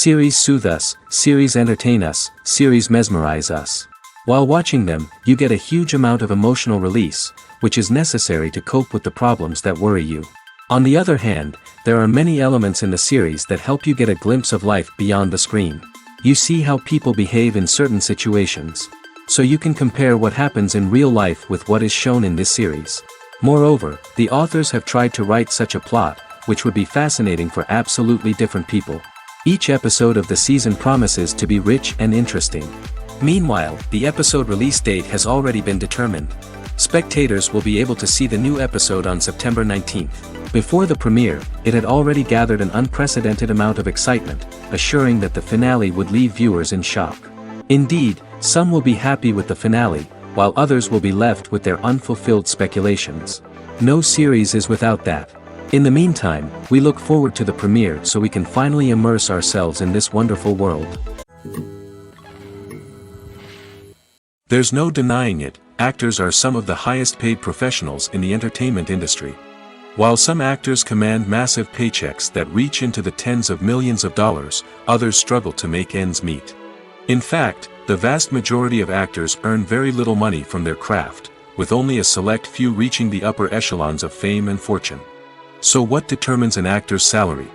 Series soothe us, series entertain us, series mesmerize us. While watching them, you get a huge amount of emotional release, which is necessary to cope with the problems that worry you. On the other hand, there are many elements in the series that help you get a glimpse of life beyond the screen. You see how people behave in certain situations. So you can compare what happens in real life with what is shown in this series. Moreover, the authors have tried to write such a plot, which would be fascinating for absolutely different people. Each episode of the season promises to be rich and interesting. Meanwhile, the episode release date has already been determined. Spectators will be able to see the new episode on September 19th. Before the premiere, it had already gathered an unprecedented amount of excitement, assuring that the finale would leave viewers in shock. Indeed, some will be happy with the finale, while others will be left with their unfulfilled speculations. No series is without that. In the meantime, we look forward to the premiere so we can finally immerse ourselves in this wonderful world. There's no denying it, actors are some of the highest paid professionals in the entertainment industry. While some actors command massive paychecks that reach into the tens of millions of dollars, others struggle to make ends meet. In fact, the vast majority of actors earn very little money from their craft, with only a select few reaching the upper echelons of fame and fortune. So what determines an actor's salary?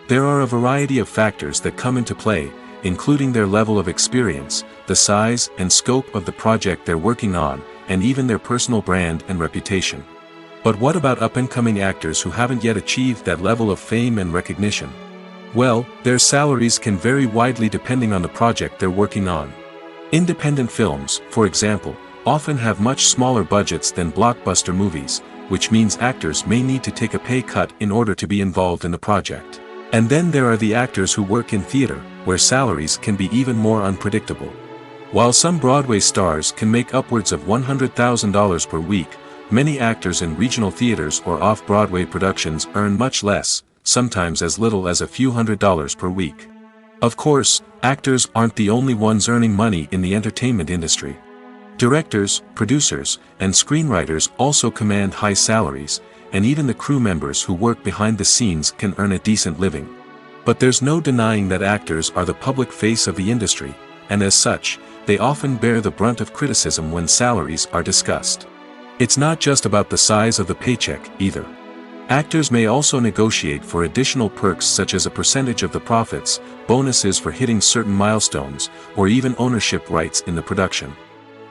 There are a variety of factors that come into play, including their level of experience, the size and scope of the project they're working on, and even their personal brand and reputation. But what about up-and-coming actors who haven't yet achieved that level of fame and recognition? Well, their salaries can vary widely depending on the project they're working on. Independent films, for example, often have much smaller budgets than blockbuster movies, which means actors may need to take a pay cut in order to be involved in the project. And then there are the actors who work in theater, where salaries can be even more unpredictable. While some Broadway stars can make upwards of $100,000 per week, many actors in regional theaters or off-Broadway productions earn much less, sometimes as little as a few $100s per week. Of course, actors aren't the only ones earning money in the entertainment industry. Directors, producers, and screenwriters also command high salaries, and even the crew members who work behind the scenes can earn a decent living. But there's no denying that actors are the public face of the industry, and as such, they often bear the brunt of criticism when salaries are discussed. It's not just about the size of the paycheck, either. Actors may also negotiate for additional perks such as a percentage of the profits, bonuses for hitting certain milestones, or even ownership rights in the production.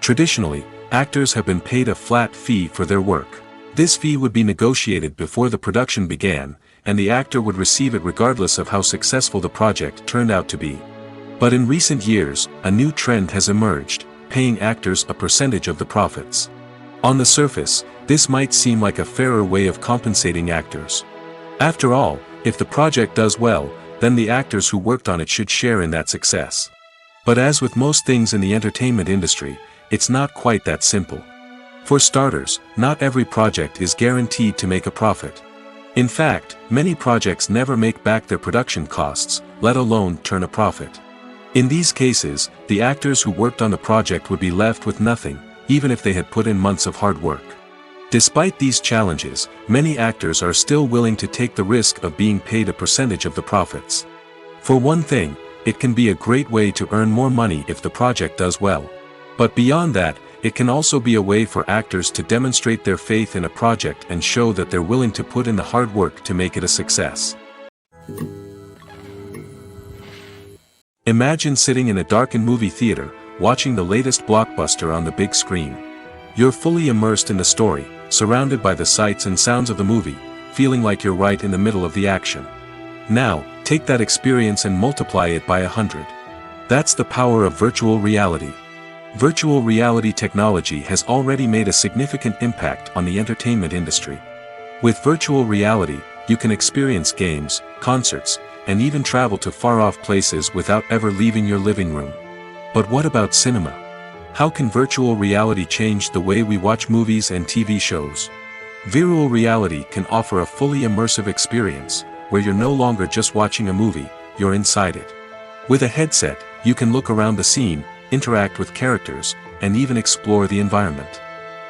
Traditionally, actors have been paid a flat fee for their work. This fee would be negotiated before the production began, and the actor would receive it regardless of how successful the project turned out to be. But in recent years, a new trend has emerged, paying actors a percentage of the profits. On the surface, this might seem like a fairer way of compensating actors. After all, if the project does well, then the actors who worked on it should share in that success. But as with most things in the entertainment industry, it's not quite that simple. For starters, not every project is guaranteed to make a profit. In fact, many projects never make back their production costs, let alone turn a profit. In these cases, the actors who worked on the project would be left with nothing, even if they had put in months of hard work. Despite these challenges, many actors are still willing to take the risk of being paid a percentage of the profits. For one thing, it can be a great way to earn more money if the project does well. But beyond that, it can also be a way for actors to demonstrate their faith in a project and show that they're willing to put in the hard work to make it a success. Imagine sitting in a darkened movie theater, watching the latest blockbuster on the big screen. You're fully immersed in the story, surrounded by the sights and sounds of the movie, feeling like you're right in the middle of the action. Now, take that experience and multiply it by 100. That's the power of virtual reality. Virtual reality technology has already made a significant impact on the entertainment industry. With virtual reality, you can experience games, concerts, and even travel to far-off places without ever leaving your living room. But what about cinema? How can virtual reality change the way we watch movies and TV shows? Virtual reality can offer a fully immersive experience, where you're no longer just watching a movie, you're inside it. With a headset, you can look around the scene, interact with characters, and even explore the environment.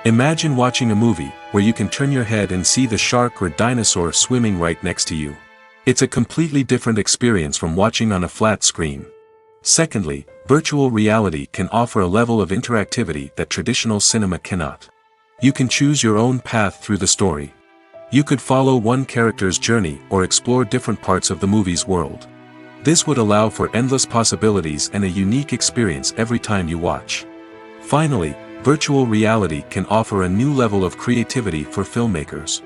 Imagine watching a movie, where you can turn your head and see the shark or dinosaur swimming right next to you. It's a completely different experience from watching on a flat screen. Secondly, virtual reality can offer a level of interactivity that traditional cinema cannot. You can choose your own path through the story. You could follow one character's journey or explore different parts of the movie's world. This would allow for endless possibilities and a unique experience every time you watch. Finally, virtual reality can offer a new level of creativity for filmmakers.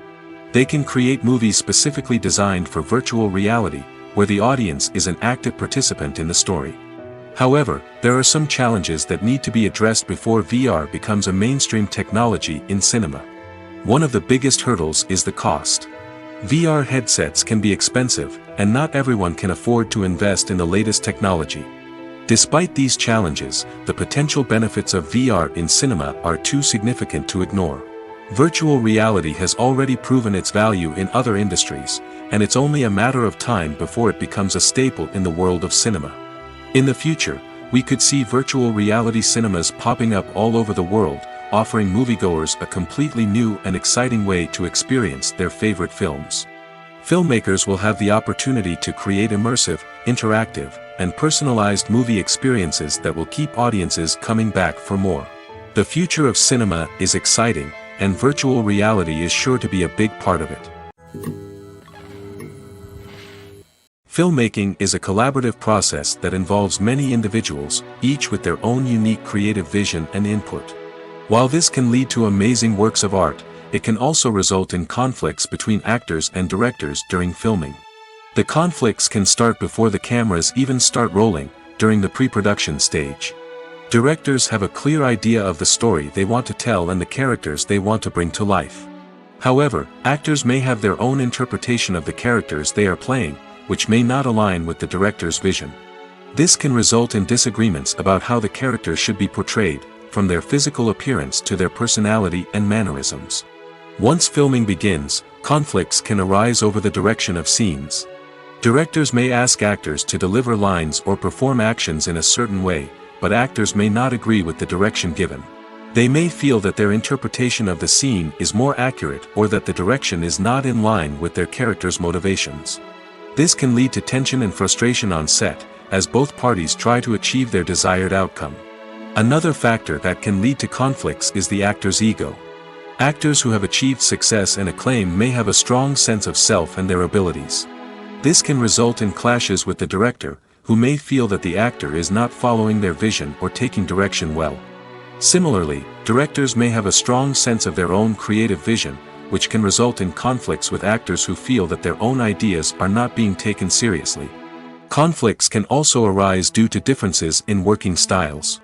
They can create movies specifically designed for virtual reality, where the audience is an active participant in the story. However, there are some challenges that need to be addressed before VR becomes a mainstream technology in cinema. One of the biggest hurdles is the cost. VR headsets can be expensive, and not everyone can afford to invest in the latest technology. Despite these challenges, the potential benefits of VR in cinema are too significant to ignore. Virtual reality has already proven its value in other industries, and it's only a matter of time before it becomes a staple in the world of cinema. In the future, we could see virtual reality cinemas popping up all over the world, offering moviegoers a completely new and exciting way to experience their favorite films. Filmmakers will have the opportunity to create immersive, interactive, and personalized movie experiences that will keep audiences coming back for more. The future of cinema is exciting, and virtual reality is sure to be a big part of it. Filmmaking is a collaborative process that involves many individuals, each with their own unique creative vision and input. While this can lead to amazing works of art, it can also result in conflicts between actors and directors during filming. The conflicts can start before the cameras even start rolling, during the pre-production stage. Directors have a clear idea of the story they want to tell and the characters they want to bring to life. However, actors may have their own interpretation of the characters they are playing, which may not align with the director's vision. This can result in disagreements about how the characters should be portrayed, from their physical appearance to their personality and mannerisms. Once filming begins, conflicts can arise over the direction of scenes. Directors may ask actors to deliver lines or perform actions in a certain way, but actors may not agree with the direction given. They may feel that their interpretation of the scene is more accurate or that the direction is not in line with their character's motivations. This can lead to tension and frustration on set, as both parties try to achieve their desired outcome. Another factor that can lead to conflicts is the actor's ego. Actors who have achieved success and acclaim may have a strong sense of self and their abilities. This can result in clashes with the director, who may feel that the actor is not following their vision or taking direction well. Similarly, directors may have a strong sense of their own creative vision, which can result in conflicts with actors who feel that their own ideas are not being taken seriously. Conflicts can also arise due to differences in working styles.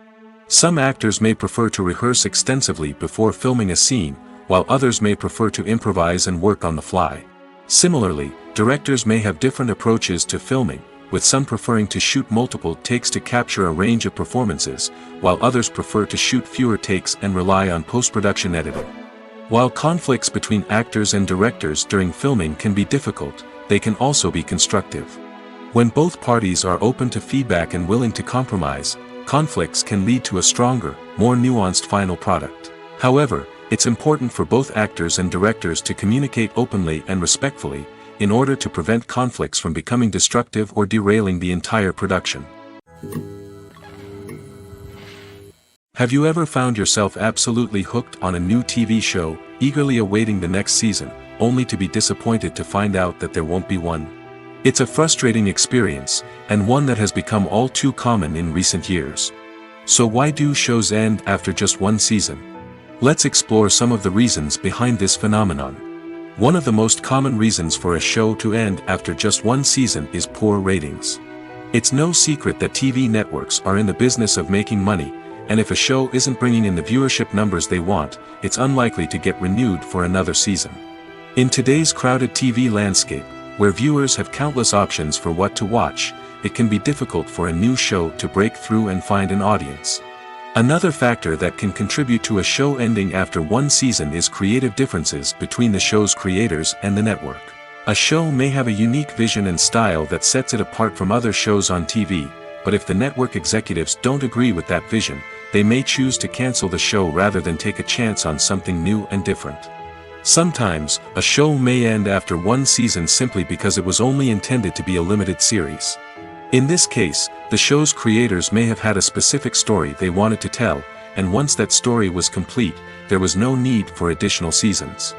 Some actors may prefer to rehearse extensively before filming a scene, while others may prefer to improvise and work on the fly. Similarly, directors may have different approaches to filming, with some preferring to shoot multiple takes to capture a range of performances, while others prefer to shoot fewer takes and rely on post-production editing. While conflicts between actors and directors during filming can be difficult, they can also be constructive. When both parties are open to feedback and willing to compromise, conflicts can lead to a stronger, more nuanced final product. However, it's important for both actors and directors to communicate openly and respectfully, in order to prevent conflicts from becoming destructive or derailing the entire production. Have you ever found yourself absolutely hooked on a new TV show, eagerly awaiting the next season, only to be disappointed to find out that there won't be one? It's a frustrating experience, and one that has become all too common in recent years. So why do shows end after just one season? Let's explore some of the reasons behind this phenomenon. One of the most common reasons for a show to end after just one season is poor ratings. It's no secret that TV networks are in the business of making money, and if a show isn't bringing in the viewership numbers they want, it's unlikely to get renewed for another season. In today's crowded TV landscape, where viewers have countless options for what to watch, it can be difficult for a new show to break through and find an audience. Another factor that can contribute to a show ending after one season is creative differences between the show's creators and the network. A show may have a unique vision and style that sets it apart from other shows on TV, but if the network executives don't agree with that vision, they may choose to cancel the show rather than take a chance on something new and different. Sometimes, a show may end after one season simply because it was only intended to be a limited series. In this case, the show's creators may have had a specific story they wanted to tell, and once that story was complete, there was no need for additional seasons.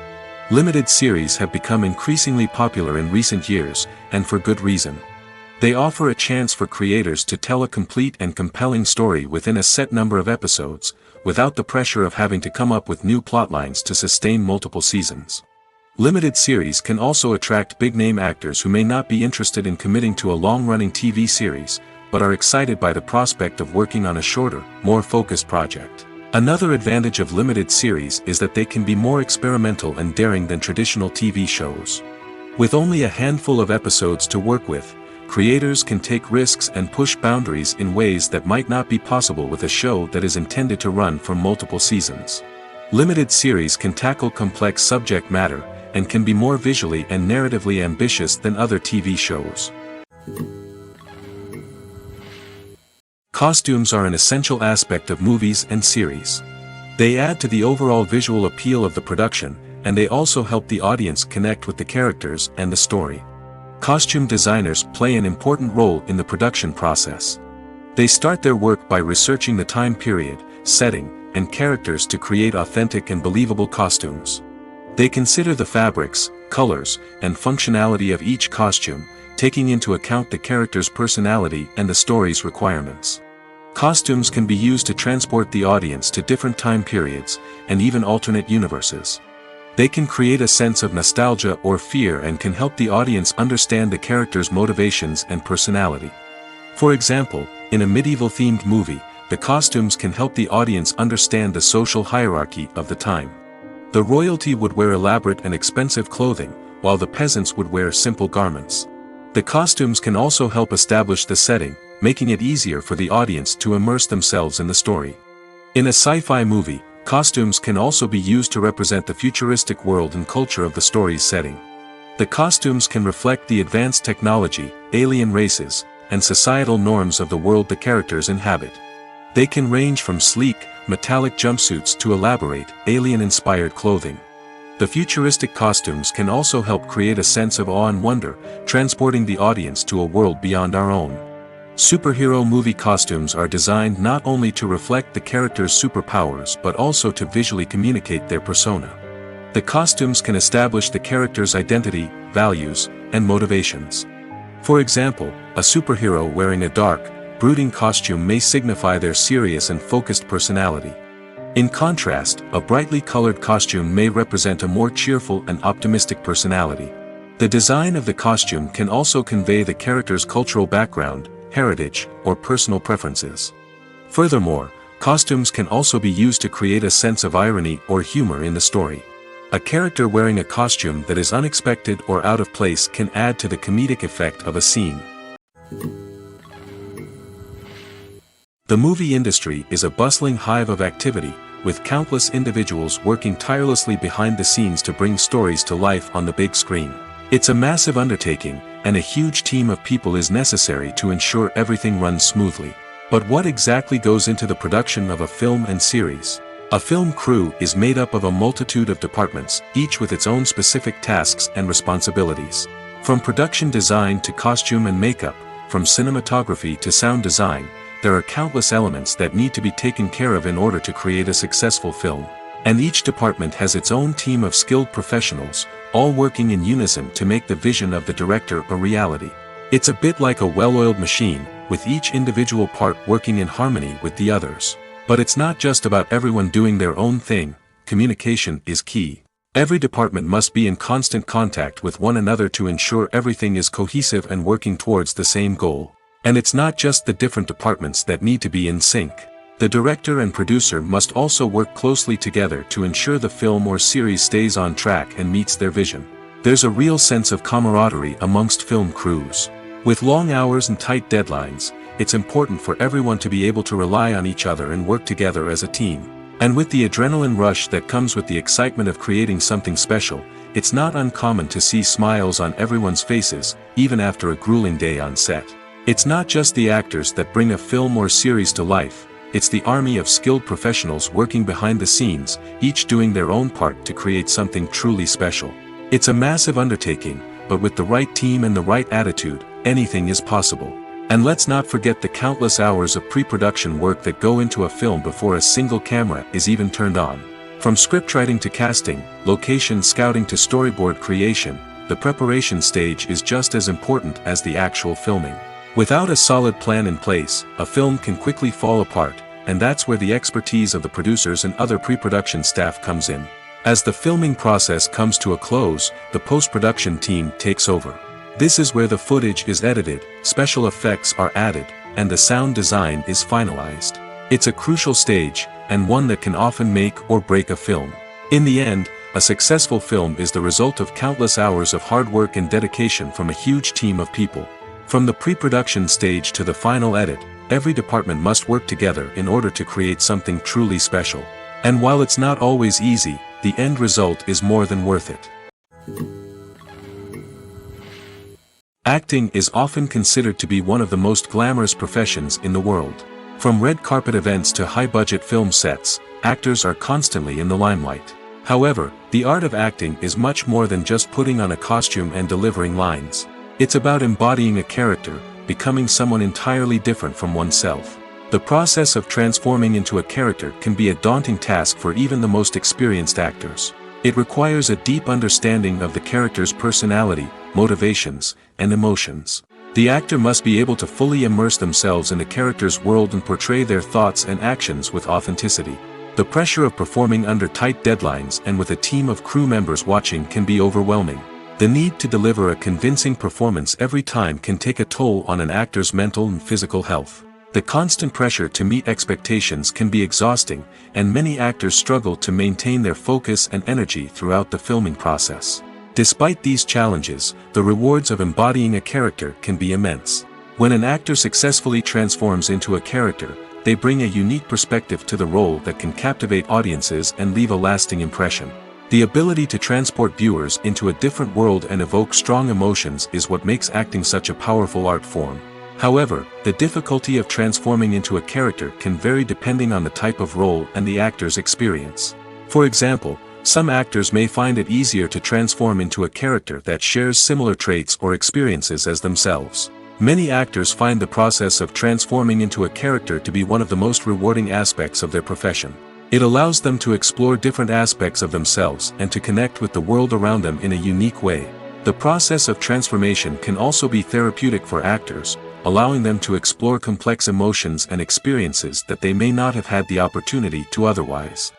Limited series have become increasingly popular in recent years, and for good reason. They offer a chance for creators to tell a complete and compelling story within a set number of episodes, without the pressure of having to come up with new plotlines to sustain multiple seasons. Limited series can also attract big-name actors who may not be interested in committing to a long-running TV series, but are excited by the prospect of working on a shorter, more focused project. Another advantage of limited series is that they can be more experimental and daring than traditional TV shows. With only a handful of episodes to work with, creators can take risks and push boundaries in ways that might not be possible with a show that is intended to run for multiple seasons. Limited series can tackle complex subject matter, and can be more visually and narratively ambitious than other TV shows. Costumes are an essential aspect of movies and series. They add to the overall visual appeal of the production, and they also help the audience connect with the characters and the story. Costume designers play an important role in the production process. They start their work by researching the time period, setting, and characters to create authentic and believable costumes. They consider the fabrics, colors, and functionality of each costume, taking into account the character's personality and the story's requirements. Costumes can be used to transport the audience to different time periods, and even alternate universes. They can create a sense of nostalgia or fear and can help the audience understand the character's motivations and personality. For example, in a medieval-themed movie, the costumes can help the audience understand the social hierarchy of the time. The royalty would wear elaborate and expensive clothing, while the peasants would wear simple garments. The costumes can also help establish the setting, making it easier for the audience to immerse themselves in the story. In a sci-fi movie, costumes can also be used to represent the futuristic world and culture of the story's setting. The costumes can reflect the advanced technology, alien races, and societal norms of the world the characters inhabit. They can range from sleek, metallic jumpsuits to elaborate, alien-inspired clothing. The futuristic costumes can also help create a sense of awe and wonder, transporting the audience to a world beyond our own. Superhero movie costumes are designed not only to reflect the character's superpowers but also to visually communicate their persona. The costumes can establish the character's identity, values, and motivations. For example, a superhero wearing a dark, brooding costume may signify their serious and focused personality. In contrast, a brightly colored costume may represent a more cheerful and optimistic personality. The design of the costume can also convey the character's cultural background, heritage, or personal preferences. Furthermore, costumes can also be used to create a sense of irony or humor in the story. A character wearing a costume that is unexpected or out of place can add to the comedic effect of a scene. The movie industry is a bustling hive of activity, with countless individuals working tirelessly behind the scenes to bring stories to life on the big screen. It's a massive undertaking, and a huge team of people is necessary to ensure everything runs smoothly. But what exactly goes into the production of a film and series? A film crew is made up of a multitude of departments, each with its own specific tasks and responsibilities. From production design to costume and makeup, from cinematography to sound design, there are countless elements that need to be taken care of in order to create a successful film. And each department has its own team of skilled professionals, all working in unison to make the vision of the director a reality. It's a bit like a well-oiled machine, with each individual part working in harmony with the others. But it's not just about everyone doing their own thing. Communication is key. Every department must be in constant contact with one another to ensure everything is cohesive and working towards the same goal. And it's not just the different departments that need to be in sync. The director and producer must also work closely together to ensure the film or series stays on track and meets their vision. There's a real sense of camaraderie amongst film crews. With long hours and tight deadlines, it's important for everyone to be able to rely on each other and work together as a team. And with the adrenaline rush that comes with the excitement of creating something special, it's not uncommon to see smiles on everyone's faces, even after a grueling day on set. It's not just the actors that bring a film or series to life, it's the army of skilled professionals working behind the scenes, each doing their own part to create something truly special. It's a massive undertaking, but with the right team and the right attitude, anything is possible. And let's not forget the countless hours of pre-production work that go into a film before a single camera is even turned on. From scriptwriting to casting, location scouting to storyboard creation, the preparation stage is just as important as the actual filming. Without a solid plan in place, a film can quickly fall apart, and that's where the expertise of the producers and other pre-production staff comes in. As the filming process comes to a close, the post-production team takes over. This is where the footage is edited, special effects are added, and the sound design is finalized. It's a crucial stage, and one that can often make or break a film. In the end, a successful film is the result of countless hours of hard work and dedication from a huge team of people. From the pre-production stage to the final edit, every department must work together in order to create something truly special. And while it's not always easy, the end result is more than worth it. Acting is often considered to be one of the most glamorous professions in the world. From red carpet events to high-budget film sets, actors are constantly in the limelight. However, the art of acting is much more than just putting on a costume and delivering lines. It's about embodying a character, becoming someone entirely different from oneself. The process of transforming into a character can be a daunting task for even the most experienced actors. It requires a deep understanding of the character's personality, motivations, and emotions. The actor must be able to fully immerse themselves in the character's world and portray their thoughts and actions with authenticity. The pressure of performing under tight deadlines and with a team of crew members watching can be overwhelming. The need to deliver a convincing performance every time can take a toll on an actor's mental and physical health. The constant pressure to meet expectations can be exhausting, and many actors struggle to maintain their focus and energy throughout the filming process. Despite these challenges, the rewards of embodying a character can be immense. When an actor successfully transforms into a character, they bring a unique perspective to the role that can captivate audiences and leave a lasting impression. The ability to transport viewers into a different world and evoke strong emotions is what makes acting such a powerful art form. However, the difficulty of transforming into a character can vary depending on the type of role and the actor's experience. For example, some actors may find it easier to transform into a character that shares similar traits or experiences as themselves. Many actors find the process of transforming into a character to be one of the most rewarding aspects of their profession. It allows them to explore different aspects of themselves and to connect with the world around them in a unique way. The process of transformation can also be therapeutic for actors, allowing them to explore complex emotions and experiences that they may not have had the opportunity to otherwise.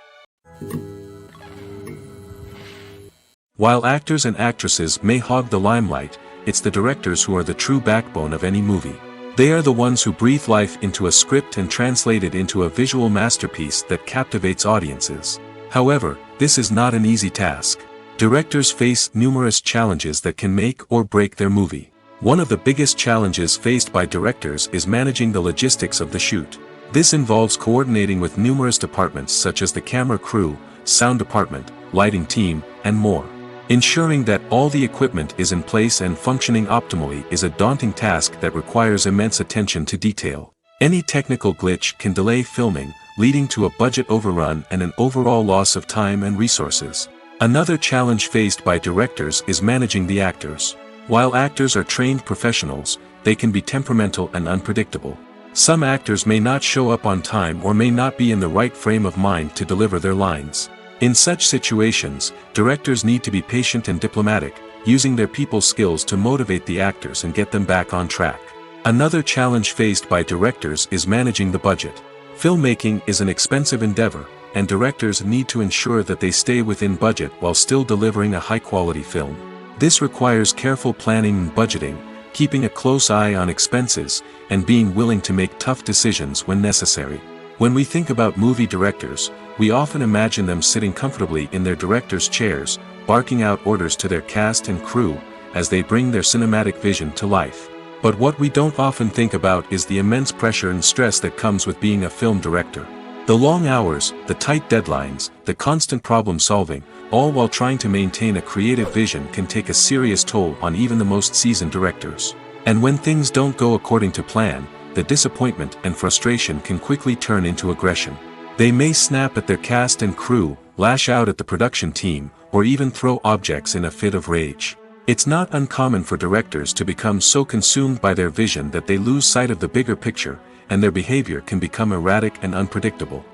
While actors and actresses may hog the limelight, it's the directors who are the true backbone of any movie. They are the ones who breathe life into a script and translate it into a visual masterpiece that captivates audiences. However, this is not an easy task. Directors face numerous challenges that can make or break their movie. One of the biggest challenges faced by directors is managing the logistics of the shoot. This involves coordinating with numerous departments such as the camera crew, sound department, lighting team, and more. Ensuring that all the equipment is in place and functioning optimally is a daunting task that requires immense attention to detail. Any technical glitch can delay filming, leading to a budget overrun and an overall loss of time and resources. Another challenge faced by directors is managing the actors. While actors are trained professionals, they can be temperamental and unpredictable. Some actors may not show up on time or may not be in the right frame of mind to deliver their lines. In such situations, directors need to be patient and diplomatic, using their people skills to motivate the actors and get them back on track. Another challenge faced by directors is managing the budget. Filmmaking is an expensive endeavor, and directors need to ensure that they stay within budget while still delivering a high-quality film. This requires careful planning and budgeting, keeping a close eye on expenses, and being willing to make tough decisions when necessary. When we think about movie directors, we often imagine them sitting comfortably in their director's chairs, barking out orders to their cast and crew, as they bring their cinematic vision to life. But what we don't often think about is the immense pressure and stress that comes with being a film director. The long hours, the tight deadlines, the constant problem solving, all while trying to maintain a creative vision can take a serious toll on even the most seasoned directors. And when things don't go according to plan, the disappointment and frustration can quickly turn into aggression. They may snap at their cast and crew, lash out at the production team, or even throw objects in a fit of rage. It's not uncommon for directors to become so consumed by their vision that they lose sight of the bigger picture, and their behavior can become erratic and unpredictable.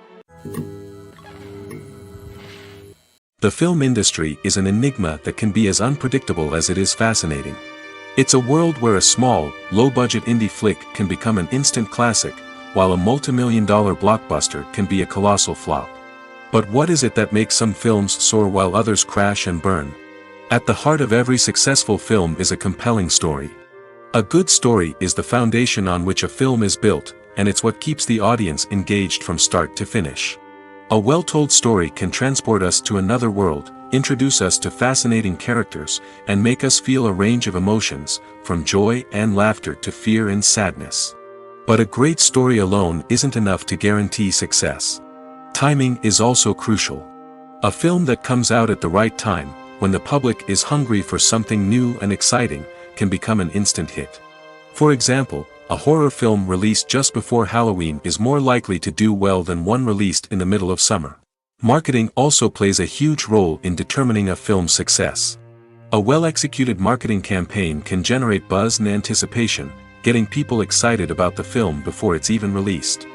The film industry is an enigma that can be as unpredictable as it is fascinating. It's a world where a small, low-budget indie flick can become an instant classic, while a multi-million-dollar blockbuster can be a colossal flop. But what is it that makes some films soar while others crash and burn? At the heart of every successful film is a compelling story. A good story is the foundation on which a film is built, and it's what keeps the audience engaged from start to finish. A well-told story can transport us to another world, introduce us to fascinating characters, and make us feel a range of emotions, from joy and laughter to fear and sadness. But a great story alone isn't enough to guarantee success. Timing is also crucial. A film that comes out at the right time, when the public is hungry for something new and exciting, can become an instant hit. For example, a horror film released just before Halloween is more likely to do well than one released in the middle of summer. Marketing also plays a huge role in determining a film's success. A well-executed marketing campaign can generate buzz and anticipation, getting people excited about the film before it's even released.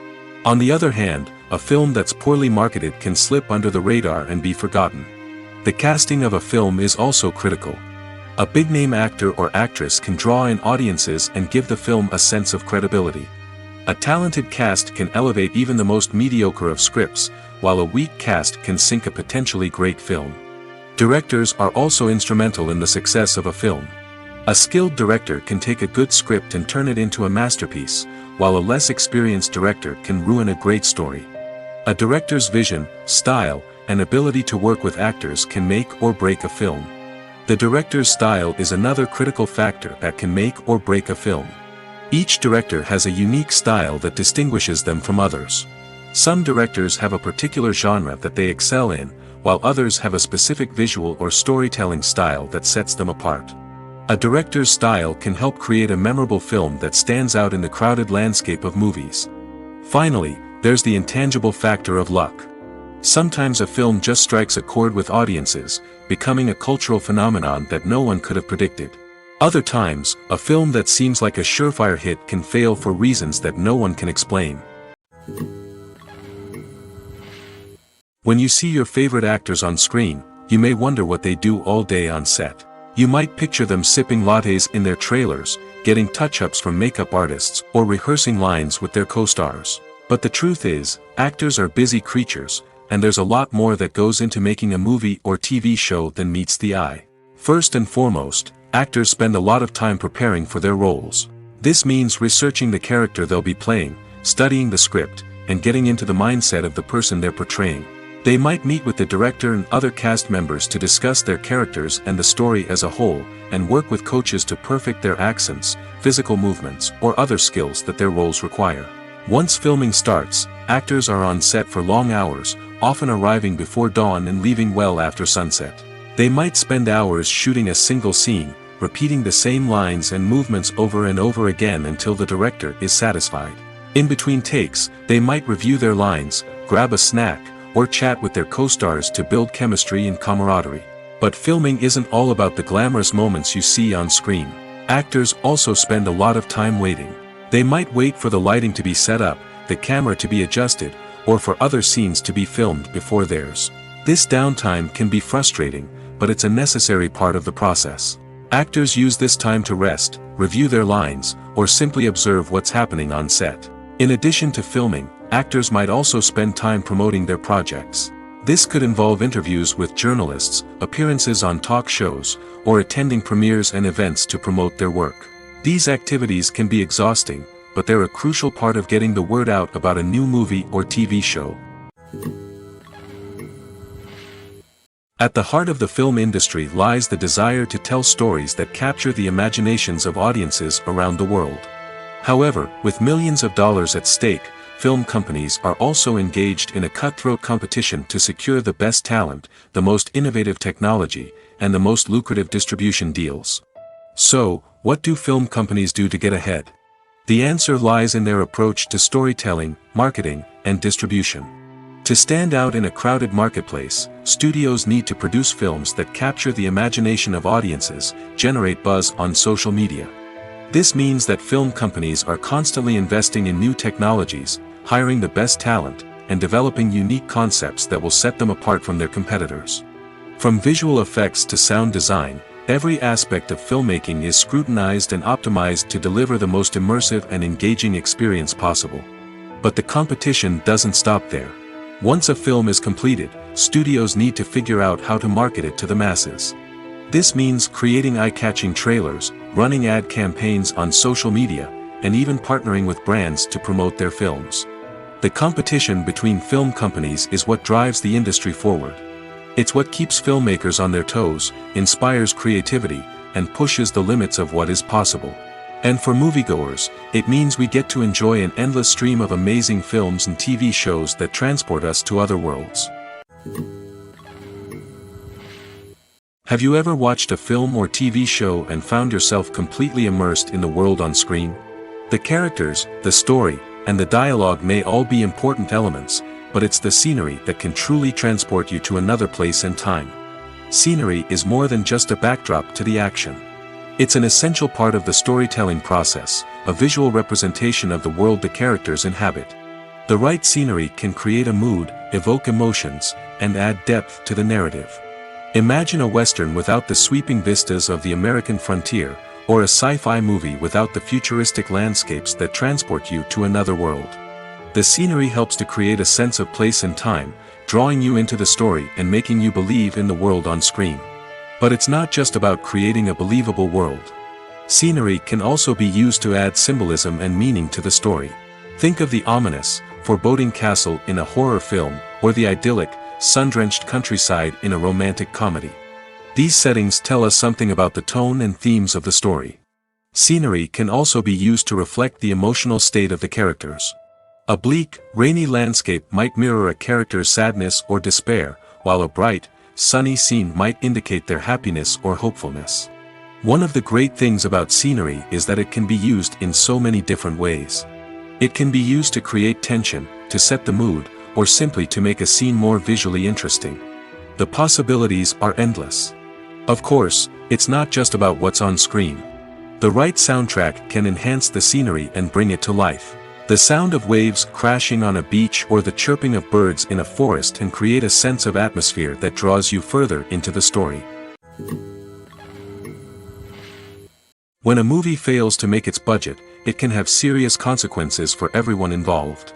On the other hand, a film that's poorly marketed can slip under the radar and be forgotten. The casting of a film is also critical. A big-name actor or actress can draw in audiences and give the film a sense of credibility. A talented cast can elevate even the most mediocre of scripts, while a weak cast can sink a potentially great film. Directors are also instrumental in the success of a film. A skilled director can take a good script and turn it into a masterpiece, while a less experienced director can ruin a great story. A director's vision, style, and ability to work with actors can make or break a film. The director's style is another critical factor that can make or break a film. Each director has a unique style that distinguishes them from others. Some directors have a particular genre that they excel in, while others have a specific visual or storytelling style that sets them apart. A director's style can help create a memorable film that stands out in the crowded landscape of movies. Finally, there's the intangible factor of luck. Sometimes a film just strikes a chord with audiences, becoming a cultural phenomenon that no one could have predicted. Other times, a film that seems like a surefire hit can fail for reasons that no one can explain. When you see your favorite actors on screen, you may wonder what they do all day on set. You might picture them sipping lattes in their trailers, getting touch-ups from makeup artists, or rehearsing lines with their co-stars. But the truth is, actors are busy creatures, and there's a lot more that goes into making a movie or TV show than meets the eye. First and foremost, actors spend a lot of time preparing for their roles. This means researching the character they'll be playing, studying the script, and getting into the mindset of the person they're portraying. They might meet with the director and other cast members to discuss their characters and the story as a whole, and work with coaches to perfect their accents, physical movements, or other skills that their roles require. Once filming starts, actors are on set for long hours, often arriving before dawn and leaving well after sunset. They might spend hours shooting a single scene, repeating the same lines and movements over and over again until the director is satisfied. In between takes, they might review their lines, grab a snack, or chat with their co-stars to build chemistry and camaraderie. But filming isn't all about the glamorous moments you see on screen. Actors also spend a lot of time waiting. They might wait for the lighting to be set up, the camera to be adjusted, or for other scenes to be filmed before theirs. This downtime can be frustrating, but it's a necessary part of the process. Actors use this time to rest, review their lines, or simply observe what's happening on set. In addition to filming, actors might also spend time promoting their projects. This could involve interviews with journalists, appearances on talk shows, or attending premieres and events to promote their work. These activities can be exhausting, but they're a crucial part of getting the word out about a new movie or TV show. At the heart of the film industry lies the desire to tell stories that capture the imaginations of audiences around the world. However, with millions of dollars at stake, film companies are also engaged in a cutthroat competition to secure the best talent, the most innovative technology, and the most lucrative distribution deals. So, what do film companies do to get ahead? The answer lies in their approach to storytelling, marketing, and distribution. To stand out in a crowded marketplace, studios need to produce films that capture the imagination of audiences, generate buzz on social media. This means that film companies are constantly investing in new technologies, hiring the best talent, and developing unique concepts that will set them apart from their competitors. From visual effects to sound design, every aspect of filmmaking is scrutinized and optimized to deliver the most immersive and engaging experience possible. But the competition doesn't stop there. Once a film is completed, studios need to figure out how to market it to the masses. This means creating eye-catching trailers, running ad campaigns on social media, and even partnering with brands to promote their films. The competition between film companies is what drives the industry forward. It's what keeps filmmakers on their toes, inspires creativity, and pushes the limits of what is possible. And for moviegoers, it means we get to enjoy an endless stream of amazing films and TV shows that transport us to other worlds. Have you ever watched a film or TV show and found yourself completely immersed in the world on screen? The characters, the story, and the dialogue may all be important elements, but it's the scenery that can truly transport you to another place and time. Scenery is more than just a backdrop to the action. It's an essential part of the storytelling process, a visual representation of the world the characters inhabit. The right scenery can create a mood, evoke emotions, and add depth to the narrative. Imagine a Western without the sweeping vistas of the American frontier, or a sci-fi movie without the futuristic landscapes that transport you to another world. The scenery helps to create a sense of place and time, drawing you into the story and making you believe in the world on screen. But it's not just about creating a believable world. Scenery can also be used to add symbolism and meaning to the story. Think of the ominous, foreboding castle in a horror film, or the idyllic, sun-drenched countryside in a romantic comedy. These settings tell us something about the tone and themes of the story. Scenery can also be used to reflect the emotional state of the characters. A bleak, rainy landscape might mirror a character's sadness or despair, while a bright, sunny scene might indicate their happiness or hopefulness. One of the great things about scenery is that it can be used in so many different ways. It can be used to create tension, to set the mood, or simply to make a scene more visually interesting. The possibilities are endless. Of course, it's not just about what's on screen. The right soundtrack can enhance the scenery and bring it to life. The sound of waves crashing on a beach or the chirping of birds in a forest can create a sense of atmosphere that draws you further into the story. When a movie fails to make its budget, it can have serious consequences for everyone involved.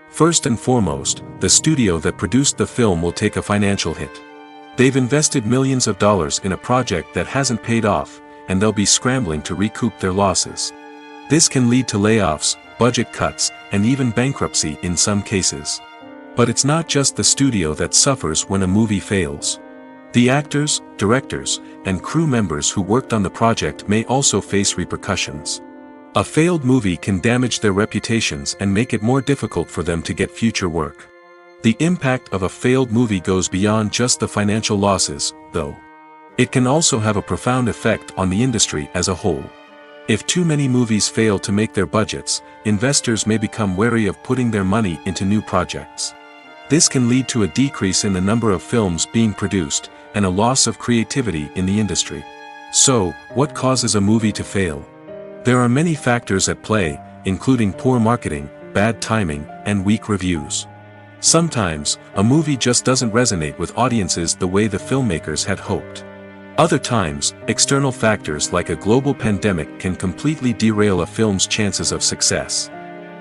First and foremost, the studio that produced the film will take a financial hit. They've invested millions of dollars in a project that hasn't paid off, and they'll be scrambling to recoup their losses. This can lead to layoffs, budget cuts, and even bankruptcy in some cases. But it's not just the studio that suffers when a movie fails. The actors, directors, and crew members who worked on the project may also face repercussions. A failed movie can damage their reputations and make it more difficult for them to get future work. The impact of a failed movie goes beyond just the financial losses, though. It can also have a profound effect on the industry as a whole. If too many movies fail to make their budgets, investors may become wary of putting their money into new projects. This can lead to a decrease in the number of films being produced, and a loss of creativity in the industry. So, what causes a movie to fail? There are many factors at play, including poor marketing, bad timing, and weak reviews. Sometimes, a movie just doesn't resonate with audiences the way the filmmakers had hoped. Other times, external factors like a global pandemic can completely derail a film's chances of success.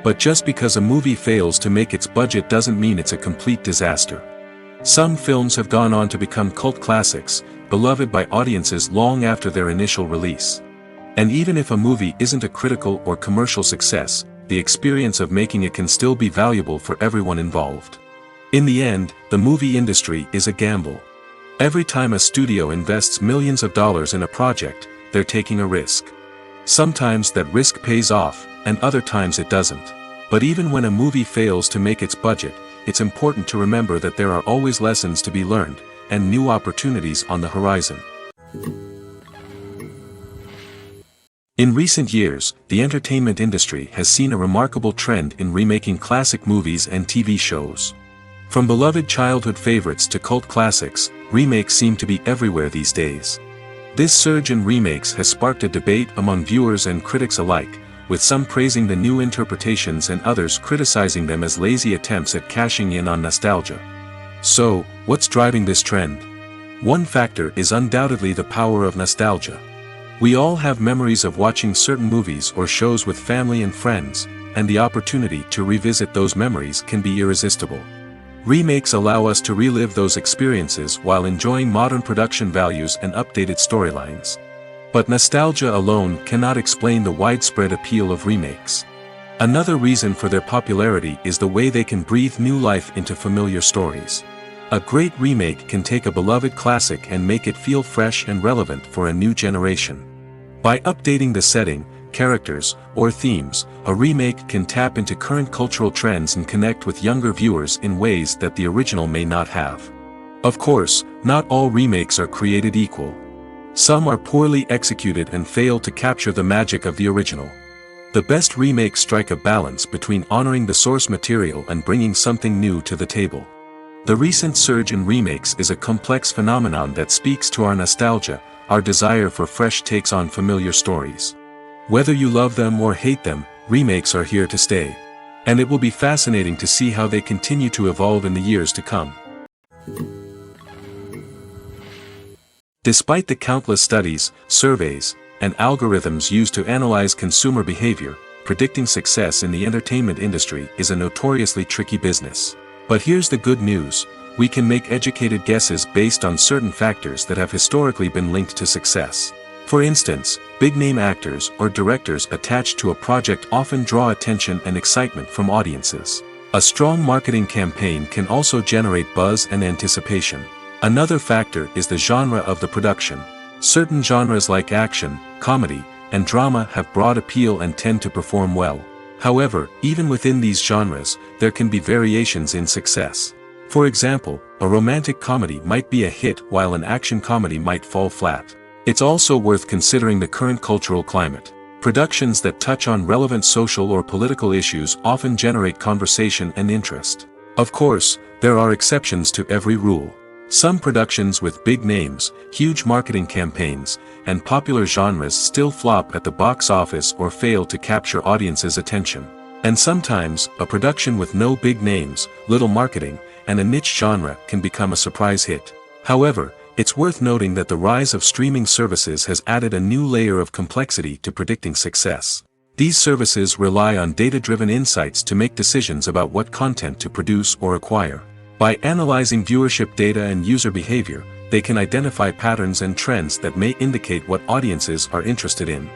But just because a movie fails to make its budget doesn't mean it's a complete disaster. Some films have gone on to become cult classics, beloved by audiences long after their initial release. And even if a movie isn't a critical or commercial success, the experience of making it can still be valuable for everyone involved. In the end, the movie industry is a gamble. Every time a studio invests millions of dollars in a project, they're taking a risk. Sometimes that risk pays off, and other times it doesn't. But even when a movie fails to make its budget, it's important to remember that there are always lessons to be learned, and new opportunities on the horizon. In recent years, the entertainment industry has seen a remarkable trend in remaking classic movies and TV shows. From beloved childhood favorites to cult classics, remakes seem to be everywhere these days. This surge in remakes has sparked a debate among viewers and critics alike, with some praising the new interpretations and others criticizing them as lazy attempts at cashing in on nostalgia. So, what's driving this trend? One factor is undoubtedly the power of nostalgia. We all have memories of watching certain movies or shows with family and friends, and the opportunity to revisit those memories can be irresistible. Remakes allow us to relive those experiences while enjoying modern production values and updated storylines. But nostalgia alone cannot explain the widespread appeal of remakes. Another reason for their popularity is the way they can breathe new life into familiar stories. A great remake can take a beloved classic and make it feel fresh and relevant for a new generation. By updating the setting, characters, or themes, a remake can tap into current cultural trends and connect with younger viewers in ways that the original may not have. Of course, not all remakes are created equal. Some are poorly executed and fail to capture the magic of the original. The best remakes strike a balance between honoring the source material and bringing something new to the table. The recent surge in remakes is a complex phenomenon that speaks to our nostalgia, our desire for fresh takes on familiar stories. Whether you love them or hate them, remakes are here to stay. And it will be fascinating to see how they continue to evolve in the years to come. Despite the countless studies, surveys, and algorithms used to analyze consumer behavior, predicting success in the entertainment industry is a notoriously tricky business. But here's the good news: we can make educated guesses based on certain factors that have historically been linked to success. For instance, big-name actors or directors attached to a project often draw attention and excitement from audiences. A strong marketing campaign can also generate buzz and anticipation. Another factor is the genre of the production. Certain genres like action, comedy, and drama have broad appeal and tend to perform well. However, even within these genres, there can be variations in success. For example, a romantic comedy might be a hit while an action comedy might fall flat. It's also worth considering the current cultural climate. Productions that touch on relevant social or political issues often generate conversation and interest. Of course, there are exceptions to every rule. Some productions with big names, huge marketing campaigns, and popular genres still flop at the box office or fail to capture audiences' attention. And sometimes, a production with no big names, little marketing, and a niche genre can become a surprise hit. However, it's worth noting that the rise of streaming services has added a new layer of complexity to predicting success. These services rely on data-driven insights to make decisions about what content to produce or acquire. By analyzing viewership data and user behavior, they can identify patterns and trends that may indicate what audiences are interested in.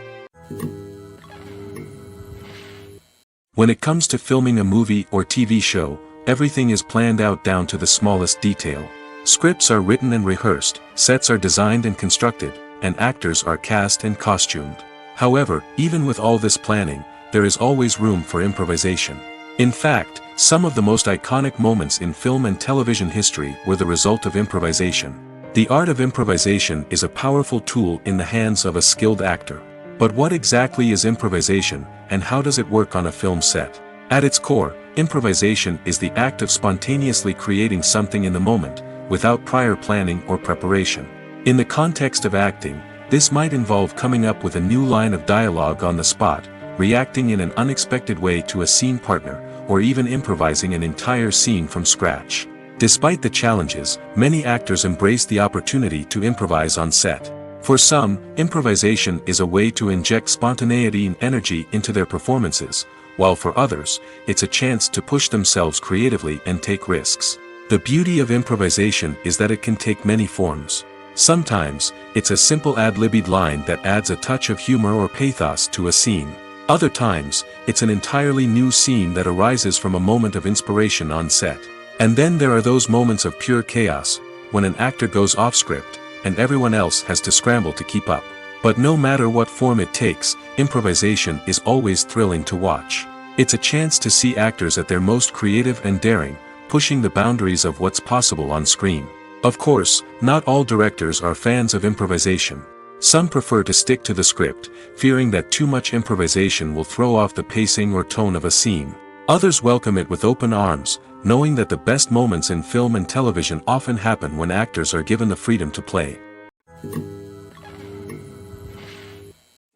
When it comes to filming a movie or TV show, everything is planned out down to the smallest detail. Scripts are written and rehearsed, sets are designed and constructed, and actors are cast and costumed. However, even with all this planning, there is always room for improvisation. In fact, some of the most iconic moments in film and television history were the result of improvisation. The art of improvisation is a powerful tool in the hands of a skilled actor. But what exactly is improvisation, and how does it work on a film set? At its core, improvisation is the act of spontaneously creating something in the moment, without prior planning or preparation. In the context of acting, this might involve coming up with a new line of dialogue on the spot, reacting in an unexpected way to a scene partner, or even improvising an entire scene from scratch. Despite the challenges, many actors embrace the opportunity to improvise on set. For some, improvisation is a way to inject spontaneity and energy into their performances, while for others, it's a chance to push themselves creatively and take risks. The beauty of improvisation is that it can take many forms. Sometimes, it's a simple ad-libbed line that adds a touch of humor or pathos to a scene. Other times, it's an entirely new scene that arises from a moment of inspiration on set. And then there are those moments of pure chaos, when an actor goes off script, and everyone else has to scramble to keep up. But no matter what form it takes, improvisation is always thrilling to watch. It's a chance to see actors at their most creative and daring, pushing the boundaries of what's possible on screen. Of course, not all directors are fans of improvisation. Some prefer to stick to the script, fearing that too much improvisation will throw off the pacing or tone of a scene. Others welcome it with open arms, knowing that the best moments in film and television often happen when actors are given the freedom to play.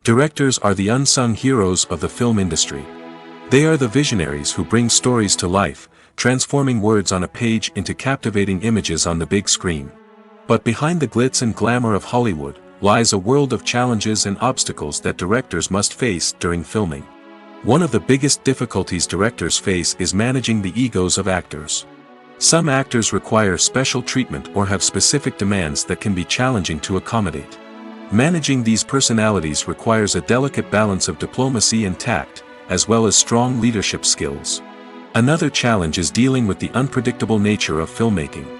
Directors are the unsung heroes of the film industry. They are the visionaries who bring stories to life, transforming words on a page into captivating images on the big screen. But behind the glitz and glamour of Hollywood, lies a world of challenges and obstacles that directors must face during filming. One of the biggest difficulties directors face is managing the egos of actors. Some actors require special treatment or have specific demands that can be challenging to accommodate. Managing these personalities requires a delicate balance of diplomacy and tact, as well as strong leadership skills. Another challenge is dealing with the unpredictable nature of filmmaking.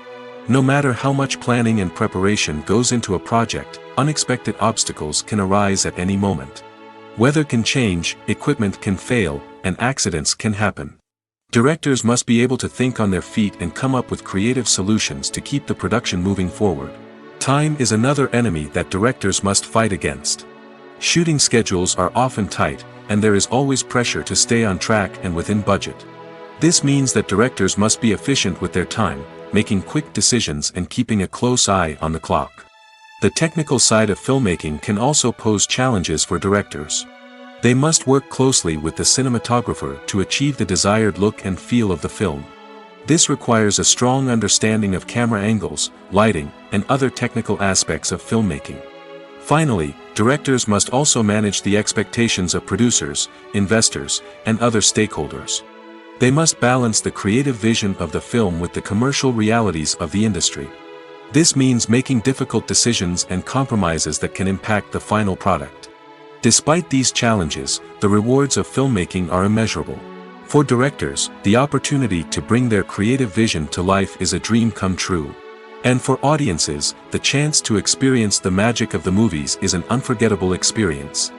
No matter how much planning and preparation goes into a project, unexpected obstacles can arise at any moment. Weather can change, equipment can fail, and accidents can happen. Directors must be able to think on their feet and come up with creative solutions to keep the production moving forward. Time is another enemy that directors must fight against. Shooting schedules are often tight, and there is always pressure to stay on track and within budget. This means that directors must be efficient with their time, making quick decisions and keeping a close eye on the clock. The technical side of filmmaking can also pose challenges for directors. They must work closely with the cinematographer to achieve the desired look and feel of the film. This requires a strong understanding of camera angles, lighting, and other technical aspects of filmmaking. Finally, directors must also manage the expectations of producers, investors, and other stakeholders. They must balance the creative vision of the film with the commercial realities of the industry. This means making difficult decisions and compromises that can impact the final product. Despite these challenges, the rewards of filmmaking are immeasurable. For directors, the opportunity to bring their creative vision to life is a dream come true. And for audiences, the chance to experience the magic of the movies is an unforgettable experience.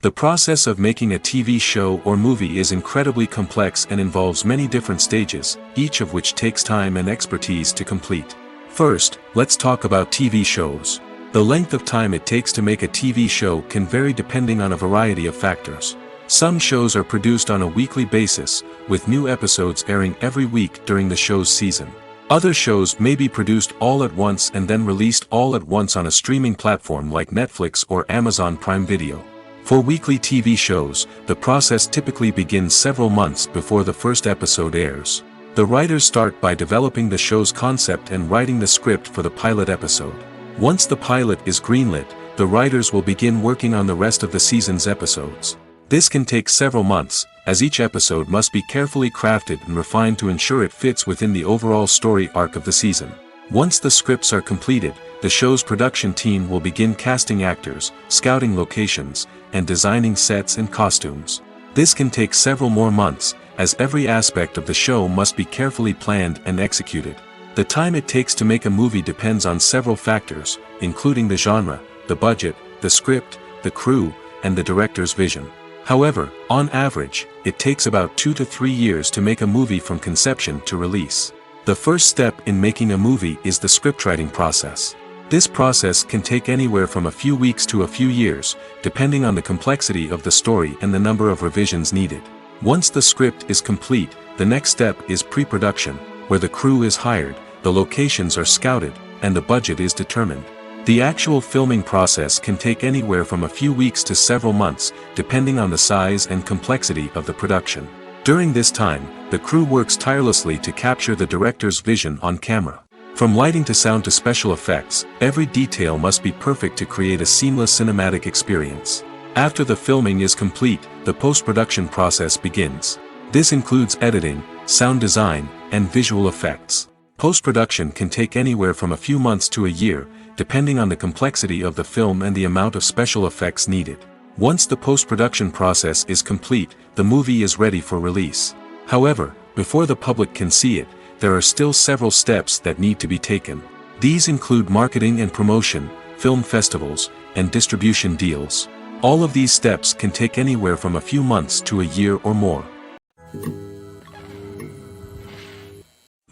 The process of making a TV show or movie is incredibly complex and involves many different stages, each of which takes time and expertise to complete. First, let's talk about TV shows. The length of time it takes to make a TV show can vary depending on a variety of factors. Some shows are produced on a weekly basis, with new episodes airing every week during the show's season. Other shows may be produced all at once and then released all at once on a streaming platform like Netflix or Amazon Prime Video. For weekly TV shows, the process typically begins several months before the first episode airs. The writers start by developing the show's concept and writing the script for the pilot episode. Once the pilot is greenlit, the writers will begin working on the rest of the season's episodes. This can take several months, as each episode must be carefully crafted and refined to ensure it fits within the overall story arc of the season. Once the scripts are completed, the show's production team will begin casting actors, scouting locations, and designing sets and costumes. This can take several more months, as every aspect of the show must be carefully planned and executed. The time it takes to make a movie depends on several factors, including the genre, the budget, the script, the crew, and the director's vision. However, on average, it takes about 2 to 3 years to make a movie from conception to release. The first step in making a movie is the scriptwriting process. This process can take anywhere from a few weeks to a few years, depending on the complexity of the story and the number of revisions needed. Once the script is complete, the next step is pre-production, where the crew is hired, the locations are scouted, and the budget is determined. The actual filming process can take anywhere from a few weeks to several months, depending on the size and complexity of the production. During this time, the crew works tirelessly to capture the director's vision on camera. From lighting to sound to special effects, every detail must be perfect to create a seamless cinematic experience. After the filming is complete, the post-production process begins. This includes editing, sound design, and visual effects. Post-production can take anywhere from a few months to a year, depending on the complexity of the film and the amount of special effects needed. Once the post-production process is complete, the movie is ready for release. However, before the public can see it, there are still several steps that need to be taken. These include marketing and promotion, film festivals, and distribution deals. All of these steps can take anywhere from a few months to a year or more.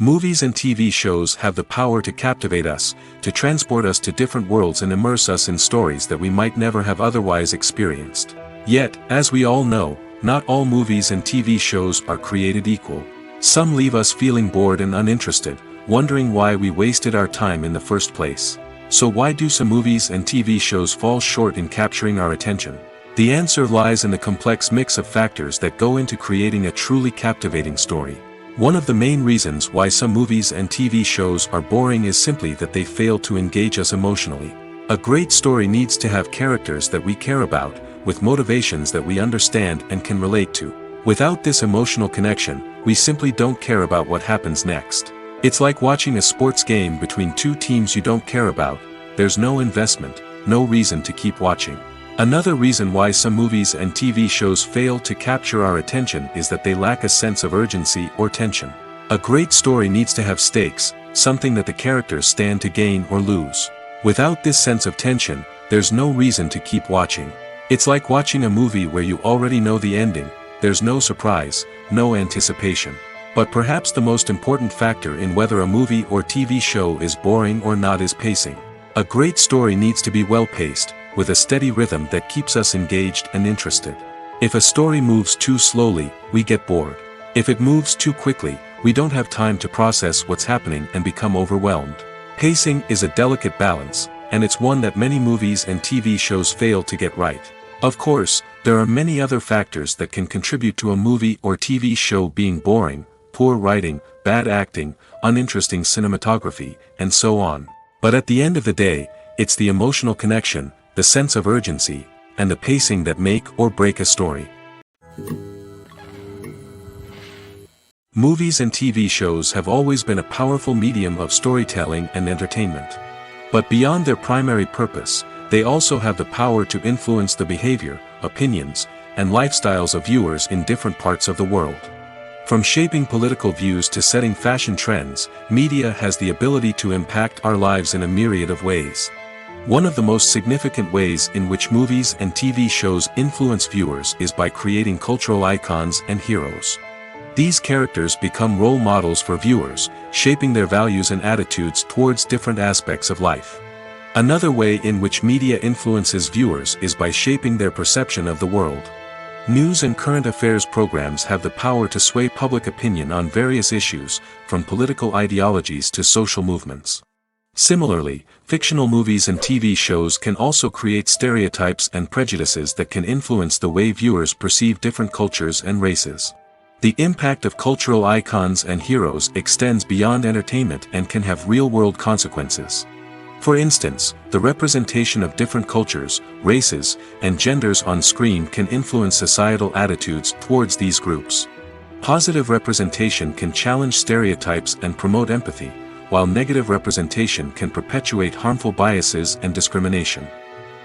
Movies and TV shows have the power to captivate us, to transport us to different worlds and immerse us in stories that we might never have otherwise experienced. Yet, as we all know, not all movies and TV shows are created equal. Some leave us feeling bored and uninterested, wondering why we wasted our time in the first place. So why do some movies and TV shows fall short in capturing our attention? The answer lies in the complex mix of factors that go into creating a truly captivating story. One of the main reasons why some movies and TV shows are boring is simply that they fail to engage us emotionally. A great story needs to have characters that we care about, with motivations that we understand and can relate to. Without this emotional connection, we simply don't care about what happens next. It's like watching a sports game between two teams you don't care about. There's no investment, no reason to keep watching. Another reason why some movies and TV shows fail to capture our attention is that they lack a sense of urgency or tension. A great story needs to have stakes, something that the characters stand to gain or lose. Without this sense of tension, there's no reason to keep watching. It's like watching a movie where you already know the ending. There's no surprise, no anticipation. But perhaps the most important factor in whether a movie or TV show is boring or not is pacing. A great story needs to be well-paced, with a steady rhythm that keeps us engaged and interested. If a story moves too slowly, we get bored. If it moves too quickly, we don't have time to process what's happening and become overwhelmed. Pacing is a delicate balance, and it's one that many movies and TV shows fail to get right. Of course, there are many other factors that can contribute to a movie or TV show being boring: poor writing, bad acting, uninteresting cinematography, and so on. But at the end of the day, it's the emotional connection, the sense of urgency, and the pacing that make or break a story. Movies and TV shows have always been a powerful medium of storytelling and entertainment. But beyond their primary purpose, they also have the power to influence the behavior, opinions, and lifestyles of viewers in different parts of the world. From shaping political views to setting fashion trends, media has the ability to impact our lives in a myriad of ways. One of the most significant ways in which movies and TV shows influence viewers is by creating cultural icons and heroes. These characters become role models for viewers, shaping their values and attitudes towards different aspects of life. Another way in which media influences viewers is by shaping their perception of the world. News and current affairs programs have the power to sway public opinion on various issues, from political ideologies to social movements. Similarly, fictional movies and TV shows can also create stereotypes and prejudices that can influence the way viewers perceive different cultures and races. The impact of cultural icons and heroes extends beyond entertainment and can have real-world consequences. For instance, the representation of different cultures, races, and genders on screen can influence societal attitudes towards these groups. Positive representation can challenge stereotypes and promote empathy, while negative representation can perpetuate harmful biases and discrimination.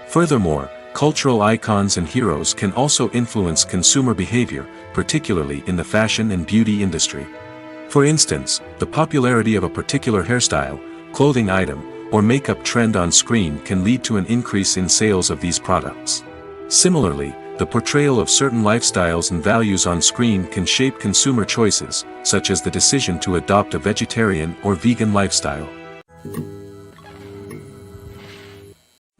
Furthermore, cultural icons and heroes can also influence consumer behavior, particularly in the fashion and beauty industry. For instance, the popularity of a particular hairstyle, clothing item, or makeup trend on screen can lead to an increase in sales of these products. Similarly, the portrayal of certain lifestyles and values on screen can shape consumer choices, such as the decision to adopt a vegetarian or vegan lifestyle.